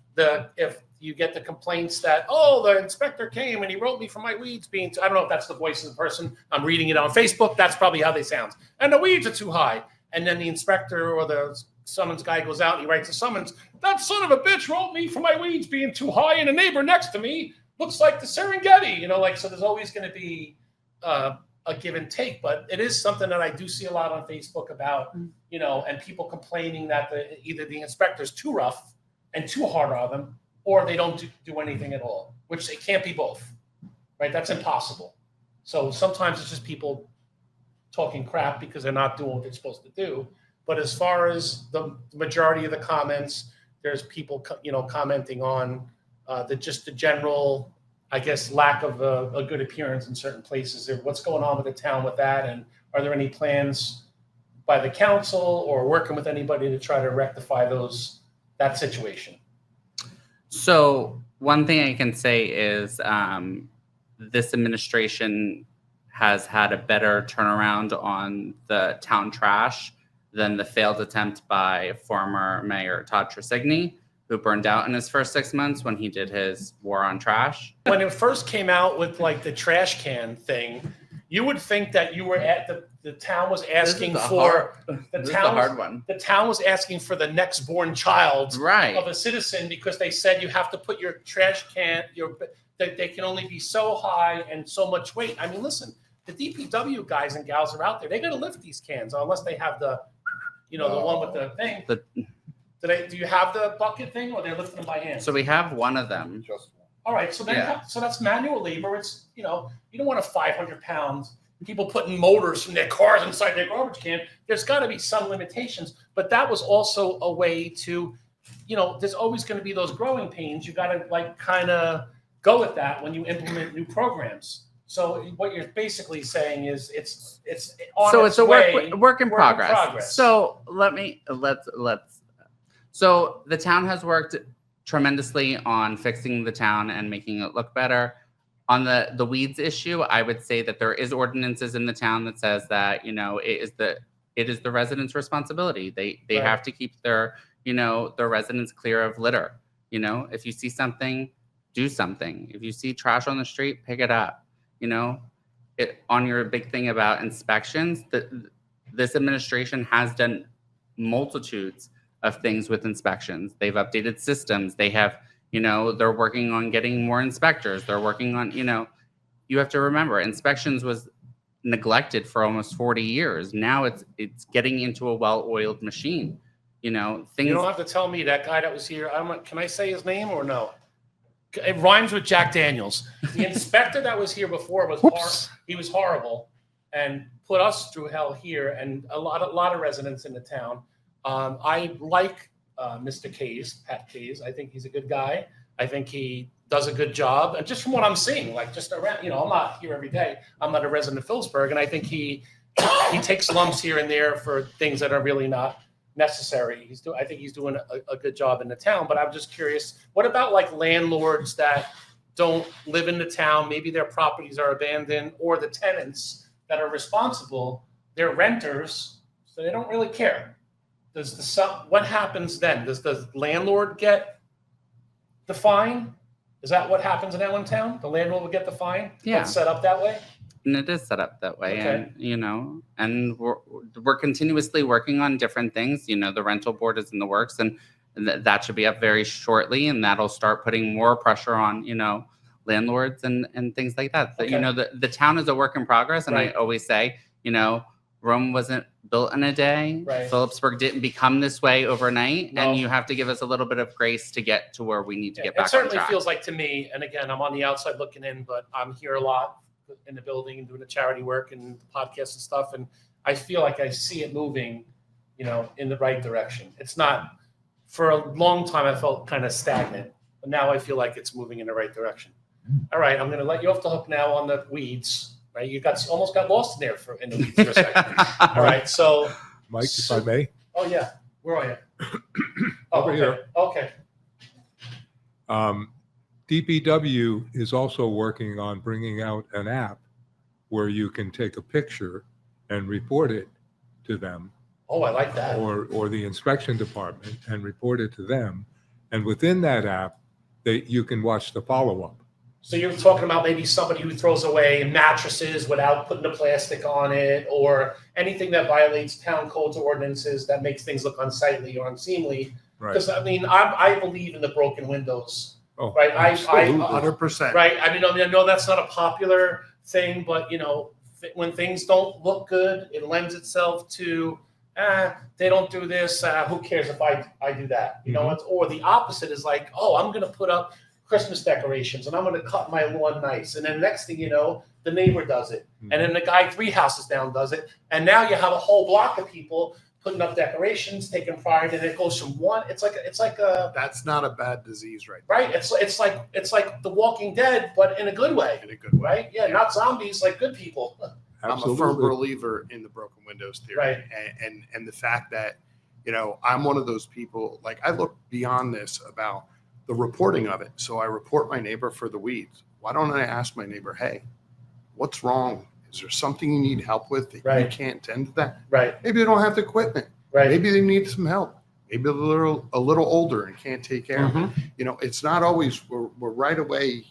you get the complaints that, the inspector came and he wrote me for my weeds being, I don't know if that's the voice of the person. I'm reading it on Facebook. That's probably how they sound. And the weeds are too high. And then the inspector or the summons guy goes out and he writes a summons. That son of a bitch wrote me for my weeds being too high, and the neighbor next to me looks like the Serengeti, so there's always going to be a give and take, but it is something that I do see a lot on Facebook about, and people complaining that either the inspector's too rough and too hard on them, or they don't do anything at all, which it can't be both, right? That's impossible. So sometimes it's just people talking crap because they're not doing what they're supposed to do. But as far as the majority of the comments, there's people, commenting on the general, I guess, lack of a good appearance in certain places. What's going on with the town with that? And are there any plans by the council or working with anybody to try to rectify that situation? So one thing I can say is this administration has had a better turnaround on the town trash than the failed attempt by former Mayor Todd Tresigny, who burned out in his first 6 months when he did his war on trash. When it first came out with like the trash can thing, you would think that you were at the town was asking for This is a hard one. The town was asking for the next born child Right. of a citizen, because they said you have to put your trash can, that they can only be so high and so much weight. I mean, listen, the DPW guys and gals are out there. They got to lift these cans unless they have the one with the thing. Do you have the bucket thing, or they're lifting them by hand? So we have one of them. Just one. All right, so then Yeah. so that's manual labor. It's you don't want 500 pounds people putting motors from their cars inside their garbage can. There's got to be some limitations, but that was also a way to, there's always going to be those growing pains. You got to kind of go with that when you implement new programs. So what you're basically saying is it's a work in progress. So So the town has worked tremendously on fixing the town and making it look better. On the weeds issue, I would say that there is ordinances in the town that says that, it is the residents' responsibility. They Right. have to keep their residents clear of litter. If you see something, do something. If you see trash on the street, pick it up. On your big thing about inspections, this administration has done multitudes of things with inspections. They've updated systems. They have, they're working on getting more inspectors. They're working on, you have to remember, inspections was neglected for almost 40 years. Now it's getting into a well-oiled machine. Things. You don't have to tell me that guy that was here. Can I say his name or no? It rhymes with Jack Daniels. The inspector that was here before he was horrible and put us through hell here, and a lot of residents in the town. I like Mr. Pat Kays. I think he's a good guy. I think he does a good job. And just from what I'm seeing, like just around, I'm not here every day. I'm not a resident of Phillipsburg, and I think he takes lumps here and there for things that are really not necessary. I think he's doing a good job in the town. But I'm just curious, what about like landlords that don't live in the town? Maybe their properties are abandoned, or the tenants that are responsible, they're renters, so they don't really care. What happens then? Does the landlord get the fine? Is that what happens in Allentown? The landlord will get the fine? Yeah. It's set up that way? And it is set up that way. Okay. And, and we're continuously working on different things. The rental board is in the works, and that should be up very shortly. And that'll start putting more pressure on, landlords and things like that. Okay. The town is a work in progress. And Right. I always say, Rome wasn't built in a day. Right. Phillipsburg didn't become this way overnight, No. and you have to give us a little bit of grace to get to where we need to get It back on certainly track. feels like to me, and again, I'm on the outside looking in, but I'm here a lot in the building and doing the charity work and the podcast and stuff, and I feel like I see it moving, in the right direction. It's not, for a long time, I felt kind of stagnant, but now I feel like it's moving in the right direction. All right, I'm going to let you off the hook now on the weeds. Right, you almost got lost in there in the weeds for a second. All right, so Mike, if I may. oh yeah, where are you? Oh, Over okay. here. Okay. DPW is also working on bringing out an app where you can take a picture and report it to them, Oh, I like that. or the inspection department, and report it to them. And within that app, you can watch the follow-up. So you're talking about maybe somebody who throws away mattresses without putting the plastic on it, or anything that violates town codes or ordinances that makes things look unsightly or unseemly. Right. Because I believe in the broken windows, Oh, right? absolutely. 100%. Right. I know that's not a popular thing, but when things don't look good, it lends itself to, they don't do this. Who cares if I do that? Or the opposite is like, oh, I'm going to put up Christmas decorations and I'm going to cut my lawn nice. And then next thing you know, the neighbor does it. And then the guy 3 houses down does it. And now you have a whole block of people putting up decorations, taking pride, and it goes from one. It's like a That's not a bad disease, right? right. It's like The Walking Dead, but in a good way, In a good way. right? Yeah, not zombies, like good people. I'm a firm Absolutely. believer in the broken windows theory, Right. and the fact that I'm one of those people. Like, I look beyond this about the reporting of it. So I report my neighbor for the weeds. Why don't I ask my neighbor, hey, what's wrong? Is there something you need help with that you Right. can't tend to that? Right. Maybe they don't have the equipment. Right. Maybe they need some help. Maybe they're a little older and can't take care of it. It's not always we're right away.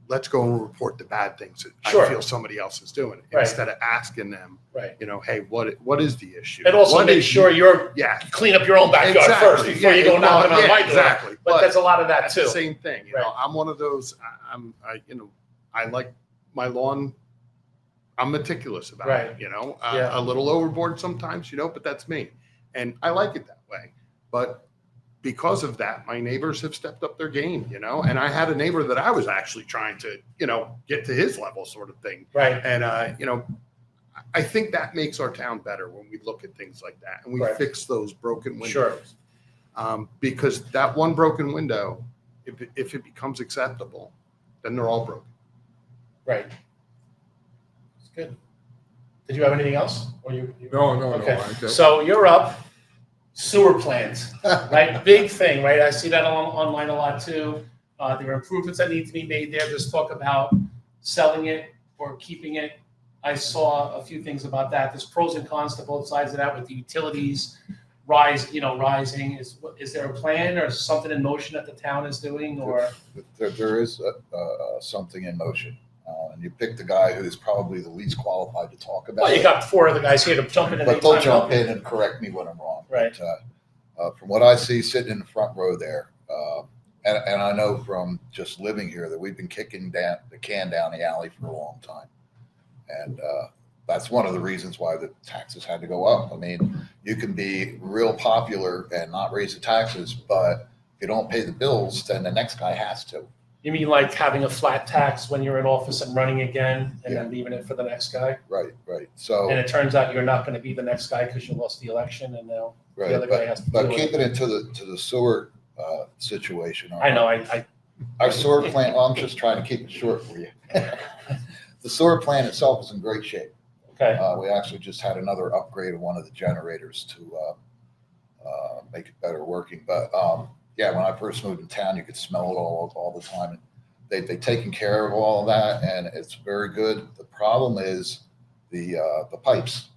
Let's go and report the bad things that Sure. I feel somebody else is doing, Right. instead of asking them, Right. hey, what is the issue? And also What make is- sure you yeah, clean up your own backyard Exactly. first before Yeah, you go knocking on yeah, my door. exactly. But there's a lot of that that's too. the same thing. Right. I'm one of those. I like my lawn. I'm meticulous about Right. it. Yeah. A little overboard sometimes, but that's me, and I like it that way. But because of that, my neighbors have stepped up their game. And I had a neighbor that I was actually trying to, get to his level, sort of thing. Right. And I think that makes our town better when we look at things like that and we Right. fix those broken windows. Sure. Because that one broken window, if it becomes acceptable, then they're all broken. Right. It's good. Did you have anything else? Or you? No. Okay. So you're up. Sewer plant, right? Big thing, right? I see that online a lot too. There are improvements that need to be made there. There's talk about selling it or keeping it. I saw a few things about that. There's pros and cons to both sides of that with the utilities rising. Is there a plan or something in motion that the town is doing, or? There is something in motion. And you pick the guy who's probably the least qualified to talk about Well, you it. got 4 other guys here to jump in at But any they'll time. jump in and correct me when I'm wrong. Right. But, from what I see sitting in the front row there, and I know from just living here that we've been kicking the can down the alley for a long time. And that's one of the reasons why the taxes had to go up. I mean, you can be real popular and not raise the taxes, but if you don't pay the bills, then the next guy has to. You mean like having a flat tax when you're in office and running again, and then leaving it for the next guy? Right. So. And it turns out you're not going to be the next guy because you lost the election, and now Right, the other guy has to but deal with keeping it to the sewer situation. I know. I Our sewer plant. Well, I'm just trying to keep it short for you. The sewer plant itself is in great shape. okay. We actually just had another upgrade of one of the generators to make it better working. But yeah, when I first moved in town, you could smell it all the time. And they've taken care of all of that, and it's very good. The problem is the pipes.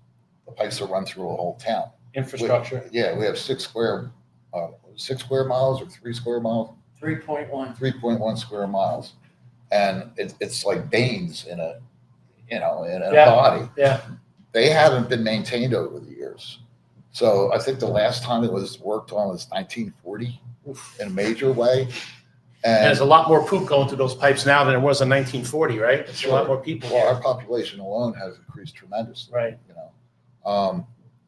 The pipes that run through a whole town. Infrastructure. Yeah, we have 6 square miles or 3 square miles, 3.1. 3.1 square miles, and it's like veins in a Yeah. body. Yeah. They haven't been maintained over the years. So I think the last time it was worked on was 1940 in a major way. And And there's a lot more poop going through those pipes now than there was in 1940, right? It's a lot more people. well, here. our population alone has increased tremendously. Right.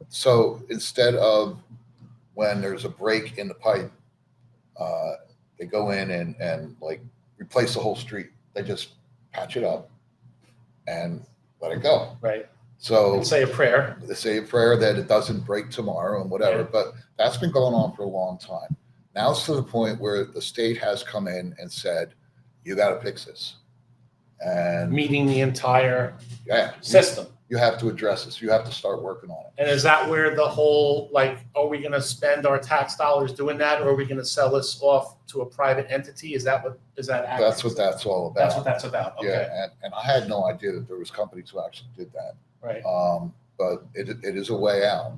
So instead of when there's a break in the pipe, they go in and like replace the whole street. They just patch it up and let it go. Right. So And say a prayer. they say a prayer that it doesn't break tomorrow and whatever, Yeah. but that's been going on for a long time. Now it's to the point where the state has come in and said, you got to fix this. And Meeting the entire yeah, system. you have to address this. You have to start working on it. And is that where the whole, like, are we going to spend our tax dollars doing that, or are we going to sell this off to a private entity? Is that accurate? That's what that's all about. That's what that's about. Okay. Yeah, and I had no idea that there was companies who actually did that. Right. But it is a way out.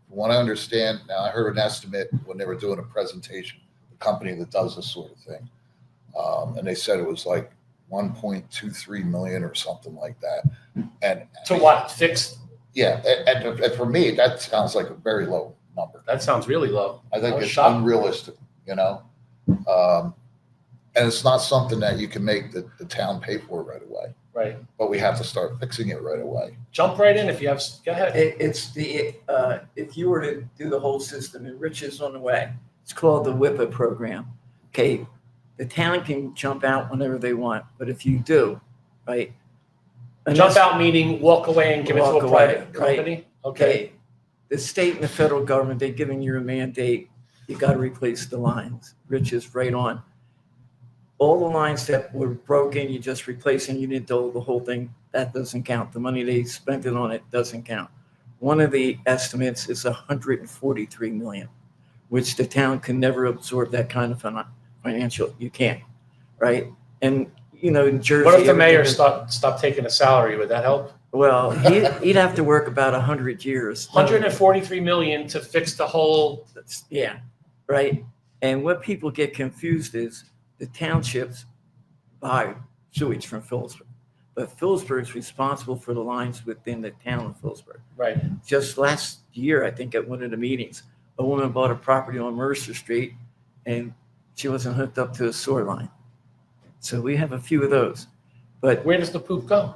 From what I understand, now I heard an estimate when they were doing a presentation, the company that does this sort of thing, and they said it was like 1.23 million or something like that. And To what? Fix? yeah, and for me, that sounds like a very low number. That sounds really low. I think was it's shocked. unrealistic, you know? And it's not something that you can make the town pay for right away, Right. but we have to start fixing it right away. Jump right in if you have. Go ahead. It's the, if you were to do the whole system, and Rich is on the way, it's called the WIPA program. Okay, the town can jump out whenever they want, but if you do, right? Jump out meaning walk away and give it to Walk a away, private right. company. Okay. Okay, the state and the federal government, they're giving you a mandate, you got to replace the lines. Rich is right on. All the lines that were broken, you just replace and you didn't do the whole thing, that doesn't count. The money they spent it on it doesn't count. One of the estimates is 143 million, which the town can never absorb that kind of financial, you can't, right? And, you know, in Jersey. What if the mayor everything- stopped taking a salary? Would that help? Well, he'd have to work about 100 years. 143 million to fix the whole. Yeah, right. And what people get confused is the townships buy sewage from Phillipsburg, but Phillipsburg's responsible for the lines within the town of Phillipsburg. Right. Just last year, I think at one of the meetings, a woman bought a property on Mercer Street and she wasn't hooked up to a sewer line. So we have a few of those, but Where does the poop go?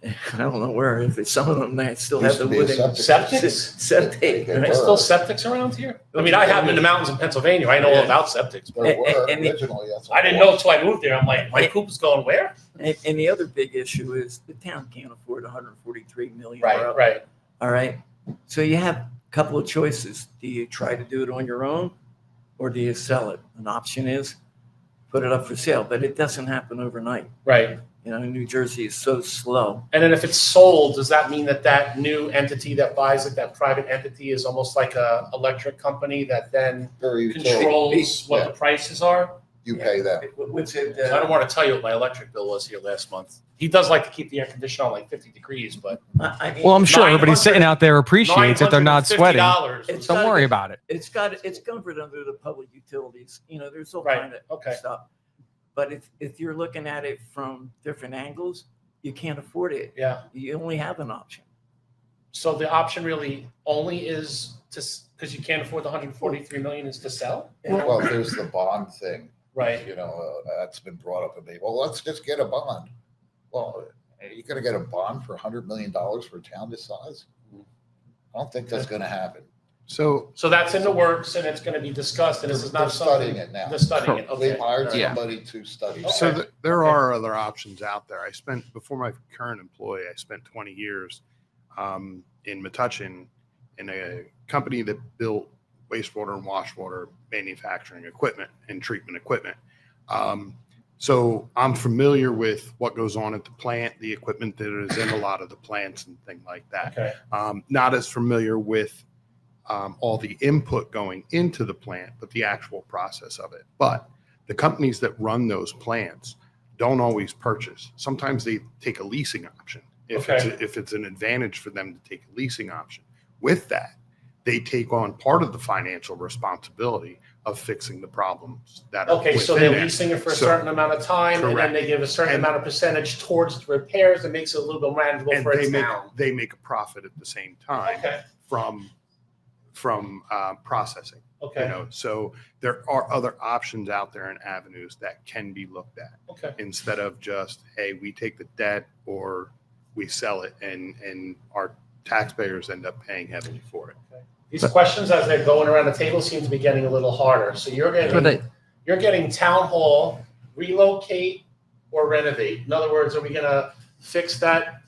I don't know where, if it's some of them that still have Used the to be a wooden septic. Septics? septic. They right? There's still septics around here? I mean, I have them in the mountains in Pennsylvania. I know all about septics. There were And the- originally. That's I didn't know until I moved there. I'm like, my poop is going where? And the other big issue is the town can't afford 143 million. Right, right. All right. So you have a couple of choices. Do you try to do it on your own or do you sell it? An option is put it up for sale, but it doesn't happen overnight. Right. You know, New Jersey is so slow. And then if it's sold, does that mean that that new entity that buys it, that private entity is almost like a electric company that then very utility. controls what Yeah. the prices are? You pay them. What's it? So I don't want to tell you what my electric bill was here last month. He does like to keep the air conditioner on like 50 degrees, but I mean, Well, I'm sure everybody 900 sitting out there appreciates that they're not sweating. $950. It's Don't worry about it. it's covered under the public utilities. You know, there's all Right, kind of okay. stuff. But if you're looking at it from different angles, you can't afford it. Yeah. You only have an option. So the option really only is to, because you can't afford the 143 million, is to sell? Well, there's the bond thing. Right. You know, that's been brought up to me. Well, let's just get a bond. Well, are you going to get a bond for $100 million for a town this size? I don't think that's going to happen. So So that's in the works and it's going to be discussed and this is They're not something. studying it now. They're studying it. They Okay. hired All right. somebody to study. Okay. So there Okay. are other options out there. Before my current employee, I spent 20 years in Metuchen in a company that built wastewater and washwater manufacturing equipment and treatment equipment. So I'm familiar with what goes on at the plant, the equipment that is in a lot of the plants and things like that. Okay. Not as familiar with all the input going into the plant, but the actual process of it. But the companies that run those plants don't always purchase. Sometimes they take a leasing option if it's an advantage for them to take a leasing option. With that, they take on part of the financial responsibility of fixing the problems that are Okay, so within they're there. leasing it for a So- certain amount of time and then Correct. they give a certain And- amount of percentage towards repairs that makes it a little bit manageable And for its they town. make a profit at the same time Okay, from processing. okay, You know, so there are other options out there and avenues that can be looked at okay. instead of just, hey, we take the debt or we sell it and our taxpayers end up paying heavily for it. These questions, as they're going around the table, seem to be getting a little harder. So you're getting town hall, relocate, or renovate. In other words, are we going to fix that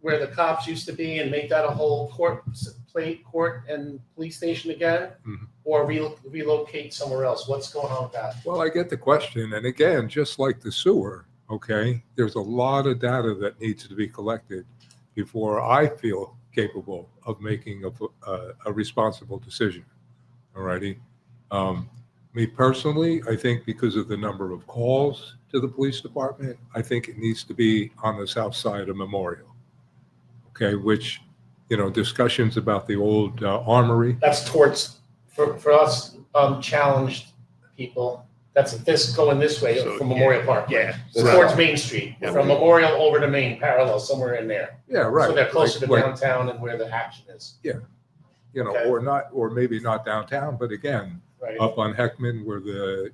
where the cops used to be and make that a whole court and police station again, Mhm. or relocate somewhere else? What's going on with that? Well, I get the question. And again, just like the sewer, okay, there's a lot of data that needs to be collected before I feel capable of making a responsible decision. All righty. Me personally, I think because of the number of calls to the police department, I think it needs to be on the south side of Memorial. Okay, which, discussions about the old armory. That's towards, for us, challenged people. That's this going this way So, from Memorial Park. Yeah. So towards Main Street, Yeah. from Memorial over to Main, parallel, somewhere in there. Yeah, right. So they're closer to Like, downtown and where the action is. Okay. or maybe not downtown, but again, Right. up on Heckman where the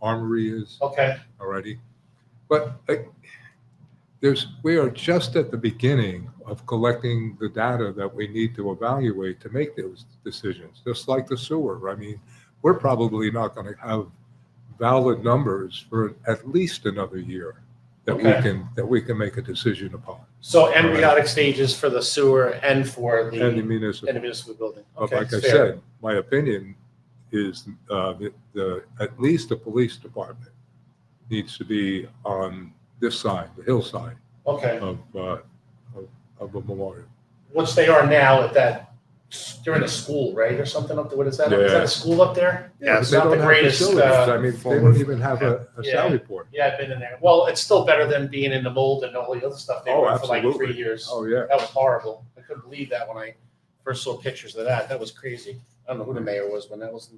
armory is Okay. already. But we are just at the beginning of collecting the data that we need to evaluate to make those decisions, just like the sewer. I mean, we're probably not going to have valid numbers for at least another year that we can make a decision upon. So embryonic stages for the sewer and for And the the municipal. building. But Okay, like I fair. said, my opinion is at least the police department needs to be on this side, the hillside Okay, of a memorial. which they are now at that, they're in a school, right, or something up there, what is that? Is that Yeah. a school up there? Yeah, It's They not don't the have greatest, facilities. I mean, they don't even have a Yeah. Sally port. Yeah, I've been in there. Well, it's still better than being in the mold and all the other stuff they Oh, were for like absolutely. 3 years. Oh, yeah. That was horrible. I couldn't believe that when I first saw pictures of that. That was crazy. I don't know who the mayor was when that was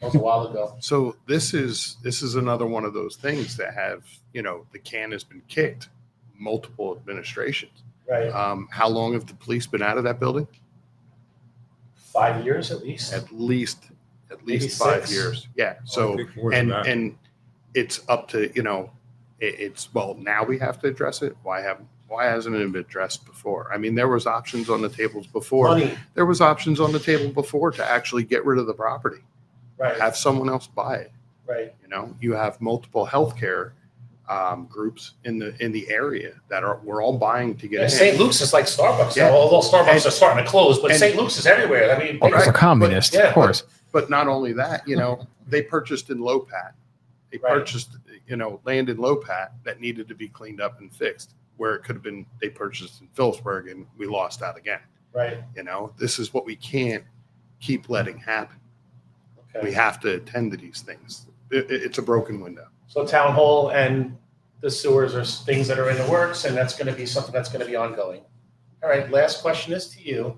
a while ago. So this is another one of those things that have, the can has been kicked multiple administrations. Right. How long have the police been out of that building? 5 years at least. At least Maybe 5 6. years. Yeah. I So think more than that. and it's up to it's now we have to address it. Why hasn't it been addressed before? I mean, there was options on the tables before. Money. There was options on the table before to actually get rid of the property, Right. have someone else buy it. Right. You have multiple healthcare groups in the area that we're all buying to get Yeah, in. St. Luke's is like Starbucks. Yeah. Now, although Starbucks are starting to close, but and- St. Luke's is everywhere. I mean, Well, they're communist, yeah, of course. But not only that, they purchased in Lopat. They Right. purchased, land in Lopat that needed to be cleaned up and fixed, where it could have been they purchased in Phillipsburg and we lost out again. right. This is what we can't keep letting happen. Okay. We have to attend to these things. It's a broken window. So town hall and the sewers are things that are in the works, and that's going to be something that's going to be ongoing. All right, last question is to you.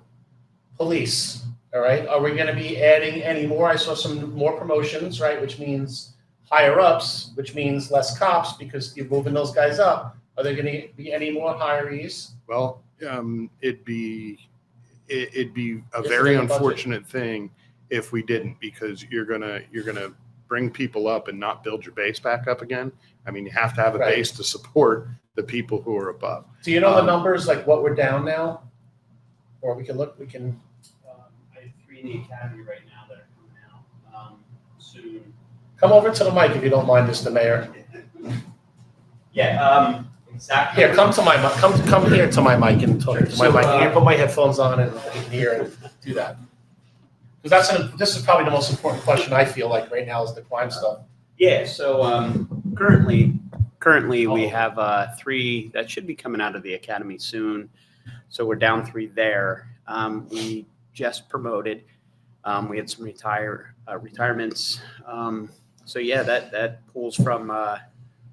Police, all right, are we going to be adding any more? I saw some more promotions, right, which means higher ups, which means less cops because you're moving those guys up. Are there going to be any more hirees? Well, it'd be a Yes, very in the budget. unfortunate thing if we didn't, because you're gonna bring people up and not build your base back up again. I mean, you have to have a Right. base to support the people who are above. Do you know the Um, numbers, like what we're down now? Or we can look, I have 3 in the academy right now that are coming out soon. come over to the mic if you don't mind, Mr. Mayor. Yeah, exactly. Here, come to my mic. Come here to my mic and talk to my So, mic. Here, put my headphones on and I can hear and do that. Because this is probably the most important question I feel like right now is the crime stuff. Yeah, so currently we have 3 that should be coming out of the academy soon. So we're down 3 there. We just promoted. We had some retirements. So yeah, that pulls from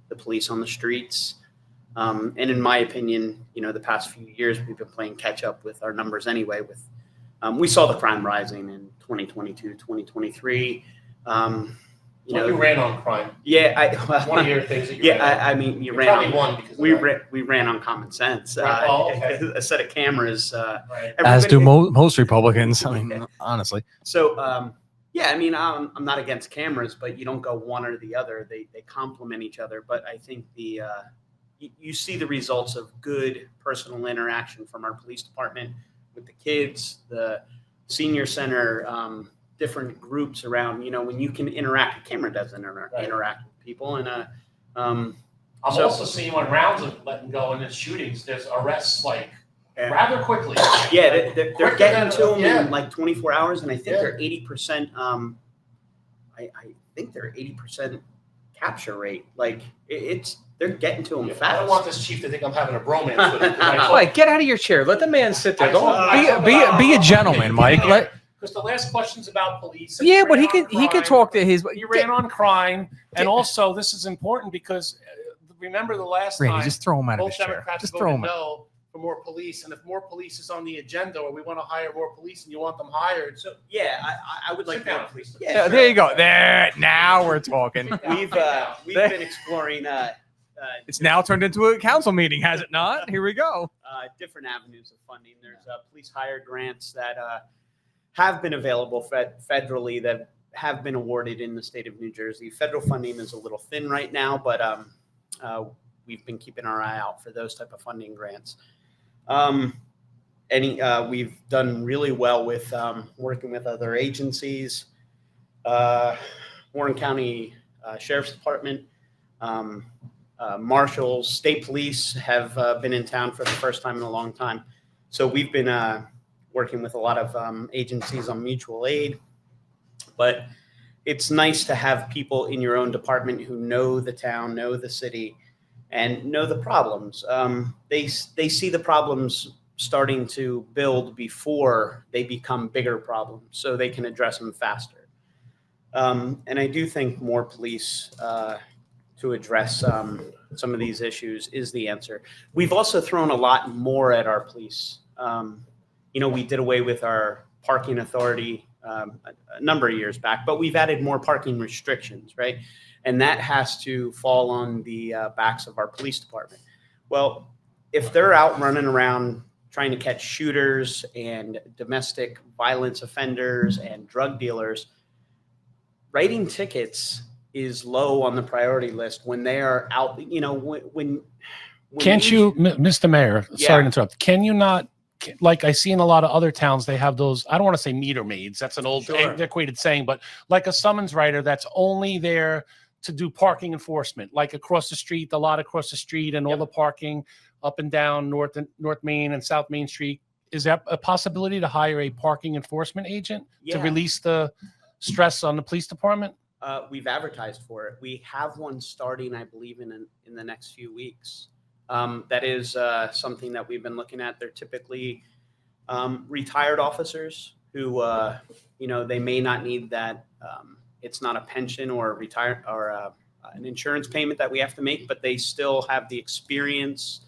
the police on the streets. And in my opinion, the past few years we've been playing catch up with our numbers anyway. We saw the crime rising in 2022, 2023. You ran on crime. Yeah, One of your things that you ran on. I mean, you You ran probably on. won because of We that. ran on common sense. Right. Oh, okay. A set of cameras. Right. As do everybody- most Republicans. I mean, honestly. So, yeah, I mean, I'm not against cameras, but you don't go one or the other. They complement each other. But I think you see the results of good personal interaction from our police department with the kids, the senior center, different groups around, when you can interact, the camera doesn't interact with people. And I'm So- also seeing when rounds are letting go and there's shootings, there's arrests like Yeah. rather quickly. yeah, they're Quicker getting than- to them yeah. in like 24 hours. And I think Yeah. they're 80%. I think they're 80% capture rate. Like they're getting to them I fast. don't want this chief to think I'm having a bromance with him. Mike, get out of your chair. Let the man sit there. I told- I Don't told- be a gentleman, Mike. Let Because the last question's about police. and yeah, he but he ran on could crime. talk to his. He ran on crime, and also this is important because remember the last Randy, time just throw him out of both his chair. Democrats Just throw voted him out. no for more police, and if more police is on the agenda, or we want to hire more police, and you want them hired, so Yeah, I would like sit down, to. please. Yeah, there you go. There, now we're talking. We've been exploring It's now turned into a council meeting, has it not? Here we go. different avenues of funding. There's police hire grants that have been available federally that have been awarded in the state of New Jersey. Federal funding is a little thin right now, but we've been keeping our eye out for those type of funding grants. We've done really well with working with other agencies, Warren County Sheriff's Department, marshals, state police have been in town for the first time in a long time. So we've been working with a lot of agencies on mutual aid, but it's nice to have people in your own department who know the town, know the city, and know the problems. They see the problems starting to build before they become bigger problems, so they can address them faster. And I do think more police to address some of these issues is the answer. We've also thrown a lot more at our police. We did away with our parking authority a number of years back, but we've added more parking restrictions, right? And that has to fall on the backs of our police department. Well, if they're out running around trying to catch shooters and domestic violence offenders and drug dealers, writing tickets is low on the priority list when they are out, when Can't you, Mr. Mayor, Yeah. sorry to interrupt, can you not, like I see in a lot of other towns, they have those, I don't want to say meter maids, that's an old Sure. antiquated saying, but like a summons writer that's only there to do parking enforcement, like across the street, the lot across the street and all Yep. the parking up and down North Main and South Main Street. Is that a possibility to hire a parking enforcement agent to Yeah. release the stress on the police department? We've advertised for it. We have one starting, I believe, in the next few weeks. That is something that we've been looking at. They're typically retired officers who, they may not need that. It's not a pension or an insurance payment that we have to make, but they still have the experience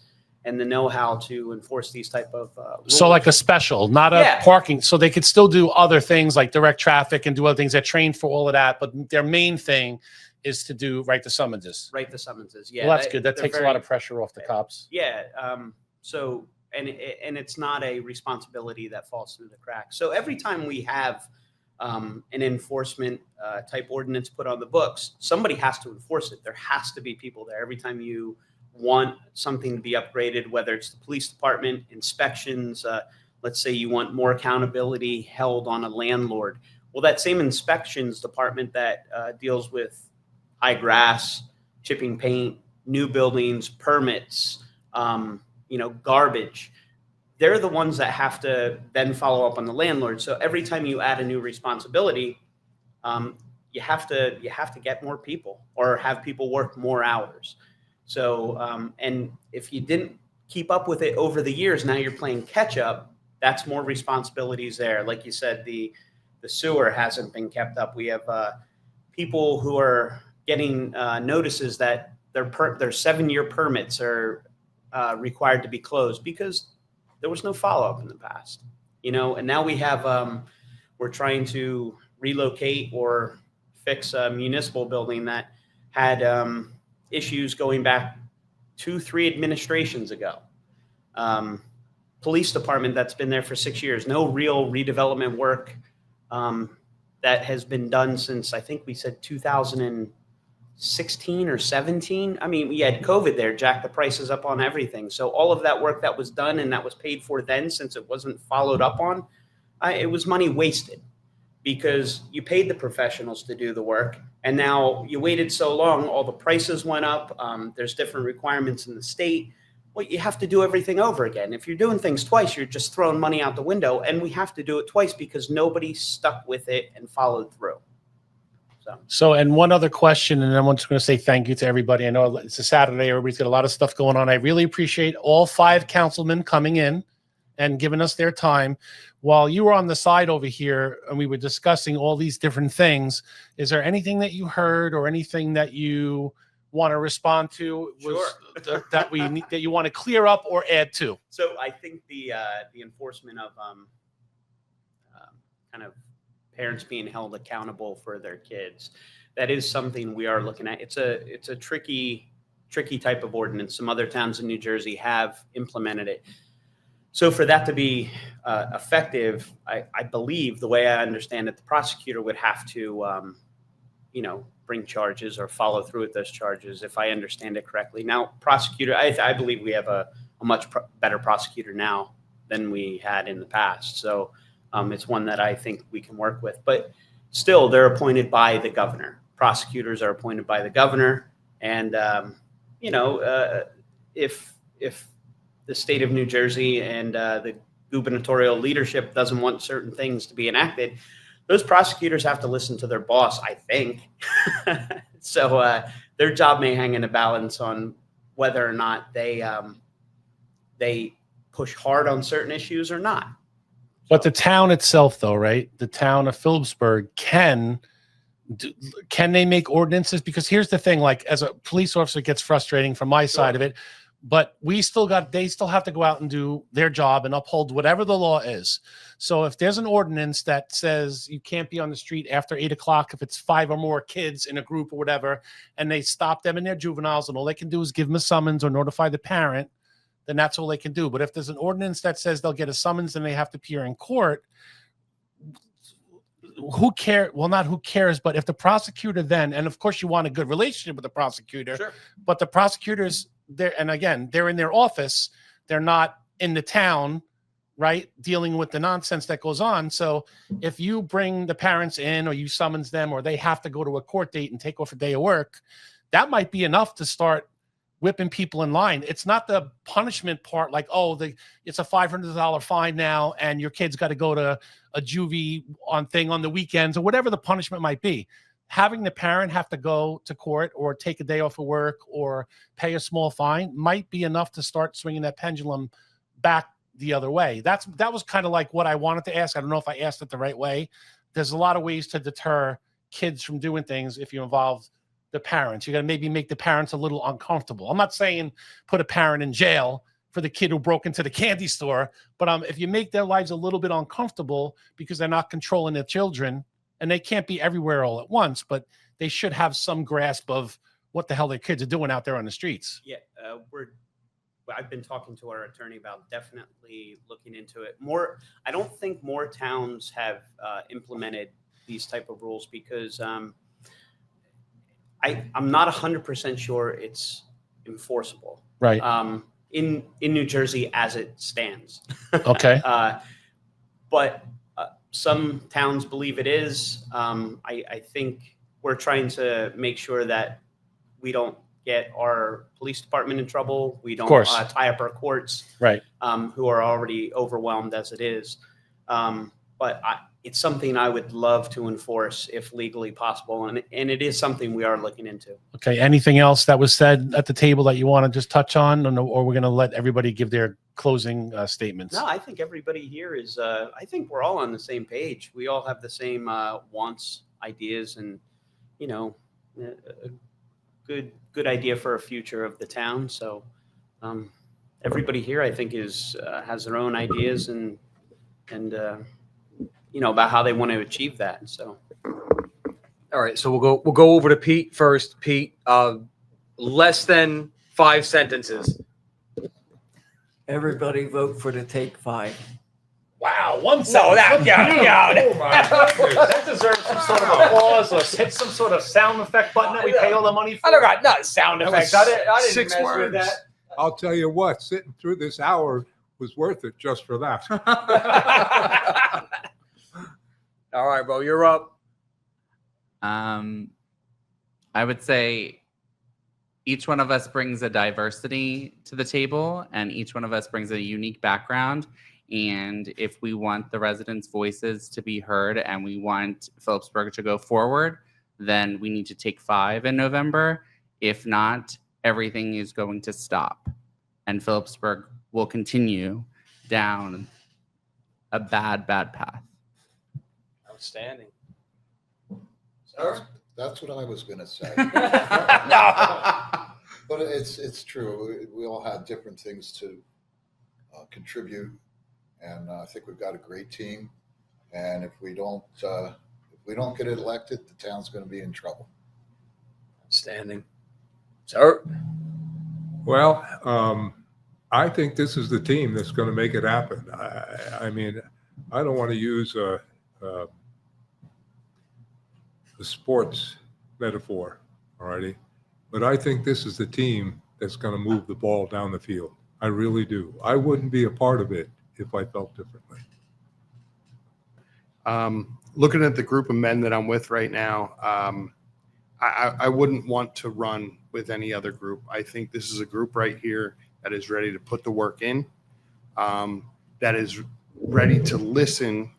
and the know-how to enforce these type of So rules. like a special, not a Yeah. parking, so they could still do other things like direct traffic and do other things. They're trained for all of that, but their main thing is to write the summonses. write the summonses. Yeah, Well, that's good. That they're takes a very- lot of pressure off the cops. Yeah. So, and it's not a responsibility that falls through the cracks. So every time we have an enforcement type ordinance put on the books, somebody has to enforce it. There has to be people there. Every time you want something to be upgraded, whether it's the police department, inspections, let's say you want more accountability held on a landlord. Well, that same inspections department that deals with high grass, chipping paint, new buildings, permits, garbage, they're the ones that have to then follow up on the landlord. So every time you add a new responsibility, you have to get more people or have people work more hours. So, and if you didn't keep up with it over the years, now you're playing catch up. That's more responsibilities there. Like you said, the sewer hasn't been kept up. We have people who are getting notices that their 7-year permits are required to be closed because there was no follow-up in the past, and now we have, we're trying to relocate or fix a municipal building that had issues going back 2-3 administrations ago. Police department that's been there for 6 years, no real redevelopment work that has been done since, I think we said 2007 16 or 17. I mean, we had COVID there, jacked the prices up on everything. So all of that work that was done and that was paid for then, since it wasn't followed up on, it was money wasted because you paid the professionals to do the work. And now you waited so long, all the prices went up. There's different requirements in the state. Well, you have to do everything over again. If you're doing things twice, you're just throwing money out the window. And we have to do it twice because nobody stuck with it and followed through. So, and one other question, and then I'm just going to say thank you to everybody. I know it's a Saturday. Everybody's got a lot of stuff going on. I really appreciate all 5 councilmen coming in and giving us their time. While you were on the side over here and we were discussing all these different things, is there anything that you heard or anything that you want to respond to that we need, that you want to clear up or add to? So I think the enforcement of kind of parents being held accountable for their kids, that is something we are looking at. It's a tricky type of ordinance. Some other towns in New Jersey have implemented it. So for that to be effective, I believe, the way I understand it, the prosecutor would have to, bring charges or follow through with those charges, if I understand it correctly. Now, prosecutor, I believe we have a much better prosecutor now than we had in the past. So it's one that I think we can work with. But still, they're appointed by the governor. Prosecutors are appointed by the governor. And, if the state of New Jersey and the gubernatorial leadership doesn't want certain things to be enacted, those prosecutors have to listen to their boss, I think. So their job may hang in a balance on whether or not they push hard on certain issues or not. But the town itself, though, right? The town of Phillipsburg can they make ordinances? Because here's the thing, like as a police officer, it gets frustrating from my side of it, but they still have to go out and do their job and uphold whatever the law is. So if there's an ordinance that says you can't be on the street after 8 o'clock, if it's 5 or more kids in a group or whatever, and they stop them in their juveniles and all they can do is give them a summons or notify the parent, then that's all they can do. But if there's an ordinance that says they'll get a summons and they have to appear in court, who cares? Well, not who cares, but if the prosecutor then, and of course you want a good relationship with the prosecutor, Sure. But the prosecutors, and again, they're in their office, they're not in the town, right, dealing with the nonsense that goes on. So if you bring the parents in or you summons them or they have to go to a court date and take off a day of work, that might be enough to start whipping people in line. It's not the punishment part, like, it's a $500 fine now and your kid's got to go to a juvie on the weekends or whatever the punishment might be. Having the parent have to go to court or take a day off of work or pay a small fine might be enough to start swinging that pendulum back the other way. That was kind of like what I wanted to ask. I don't know if I asked it the right way. There's a lot of ways to deter kids from doing things if you involve the parents. You got to maybe make the parents a little uncomfortable. I'm not saying put a parent in jail for the kid who broke into the candy store, but if you make their lives a little bit uncomfortable because they're not controlling their children, and they can't be everywhere all at once, but they should have some grasp of what the hell their kids are doing out there on the streets. Yeah, I've been talking to our attorney about definitely looking into it more. I don't think more towns have implemented these type of rules because I'm not 100% sure it's enforceable. Right. In New Jersey as it stands. Okay. But some towns believe it is. I think we're trying to make sure that we don't get our police department in trouble. We don't tie up our courts, right? Who are already overwhelmed as it is. But it's something I would love to enforce if legally possible. And it is something we are looking into. Okay. Anything else that was said at the table that you want to just touch on, or we're going to let everybody give their closing statements? No, I think everybody here is, I think we're all on the same page. We all have the same wants, ideas, and, a good idea for a future of the town. So everybody here, I think, has their own ideas and about how they want to achieve that. So, all right. So we'll go over to Pete first. Pete, less than 5 sentences. Everybody vote for the Take 5. Wow, one No, sentence. that, Look at you. yeah. Oh, my goodness. That deserves some sort of applause or hit some sort of sound effect button that we pay all the money for. I don't got no sound That effects. was I didn't 6 mess with words. that. I'll tell you what, sitting through this hour was worth it just for that. All right, bro, you're up. I would say each one of us brings a diversity to the table, and each one of us brings a unique background. And if we want the residents' voices to be heard and we want Phillipsburg to go forward, then we need to take 5 in November. If not, everything is going to stop, and Phillipsburg will continue down a bad path. Outstanding. That's what I was going to say. No. But it's true. We all have different things to contribute, and I think we've got a great team. And if we don't get it elected, the town's going to be in trouble. Outstanding. Sir. Well, I think this is the team that's going to make it happen. I mean, I don't want to use a sports metaphor, all righty? But I think this is the team that's going to move the ball down the field. I really do. I wouldn't be a part of it if I felt differently. Looking at the group of men that I'm with right now, I wouldn't want to run with any other group. I think this is a group right here that is ready to put the work in, that is ready to listen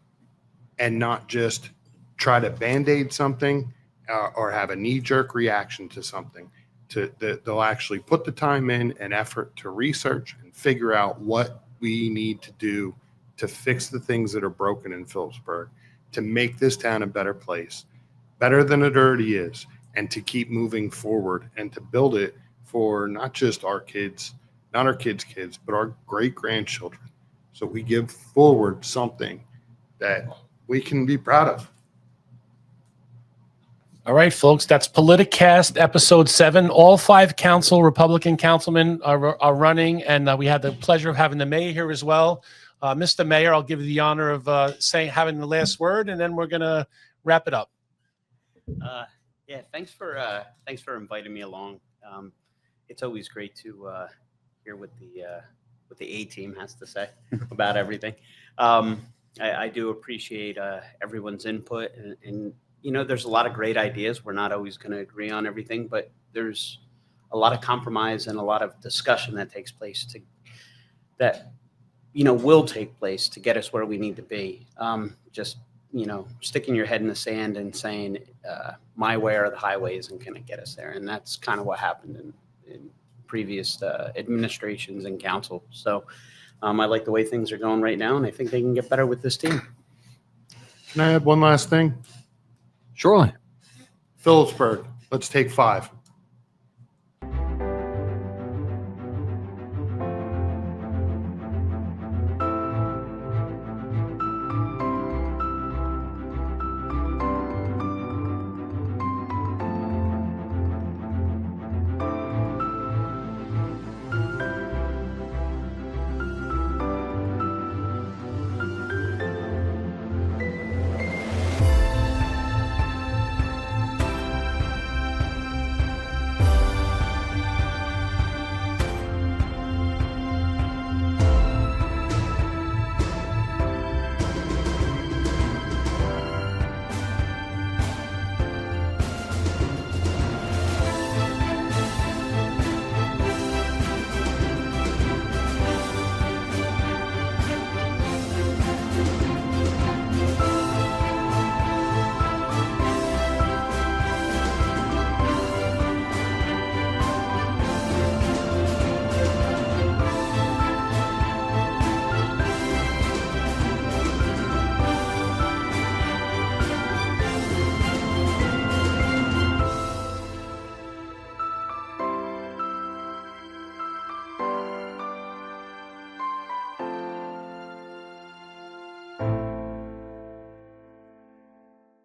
and not just try to Band-Aid something or have a knee-jerk reaction to something. They'll actually put the time in and effort to research and figure out what we need to do to fix the things that are broken in Phillipsburg, to make this town a better place, better than it already is, and to keep moving forward and to build it for not just our kids, not our kids' kids, but our great-grandchildren. So we give forward something that we can be proud of. All right, folks, that's Politicast episode 7. All 5 Republican councilmen are running, and we had the pleasure of having the mayor here as well. Mr. Mayor, I'll give you the honor of having the last word, and then we're going to wrap it up. Yeah, thanks for inviting me along. It's always great to hear what the A team has to say about everything. I do appreciate everyone's input, and you know, there's a lot of great ideas. We're not always going to agree on everything, but there's a lot of compromise and a lot of discussion that takes place will take place to get us where we need to be. Just, sticking your head in the sand and saying my way or the highway isn't going to get us there. And that's kind of what happened in previous administrations and council. So I like the way things are going right now, and I think they can get better with this team. Can I add one last thing? Surely. Phillipsburg, let's take 5.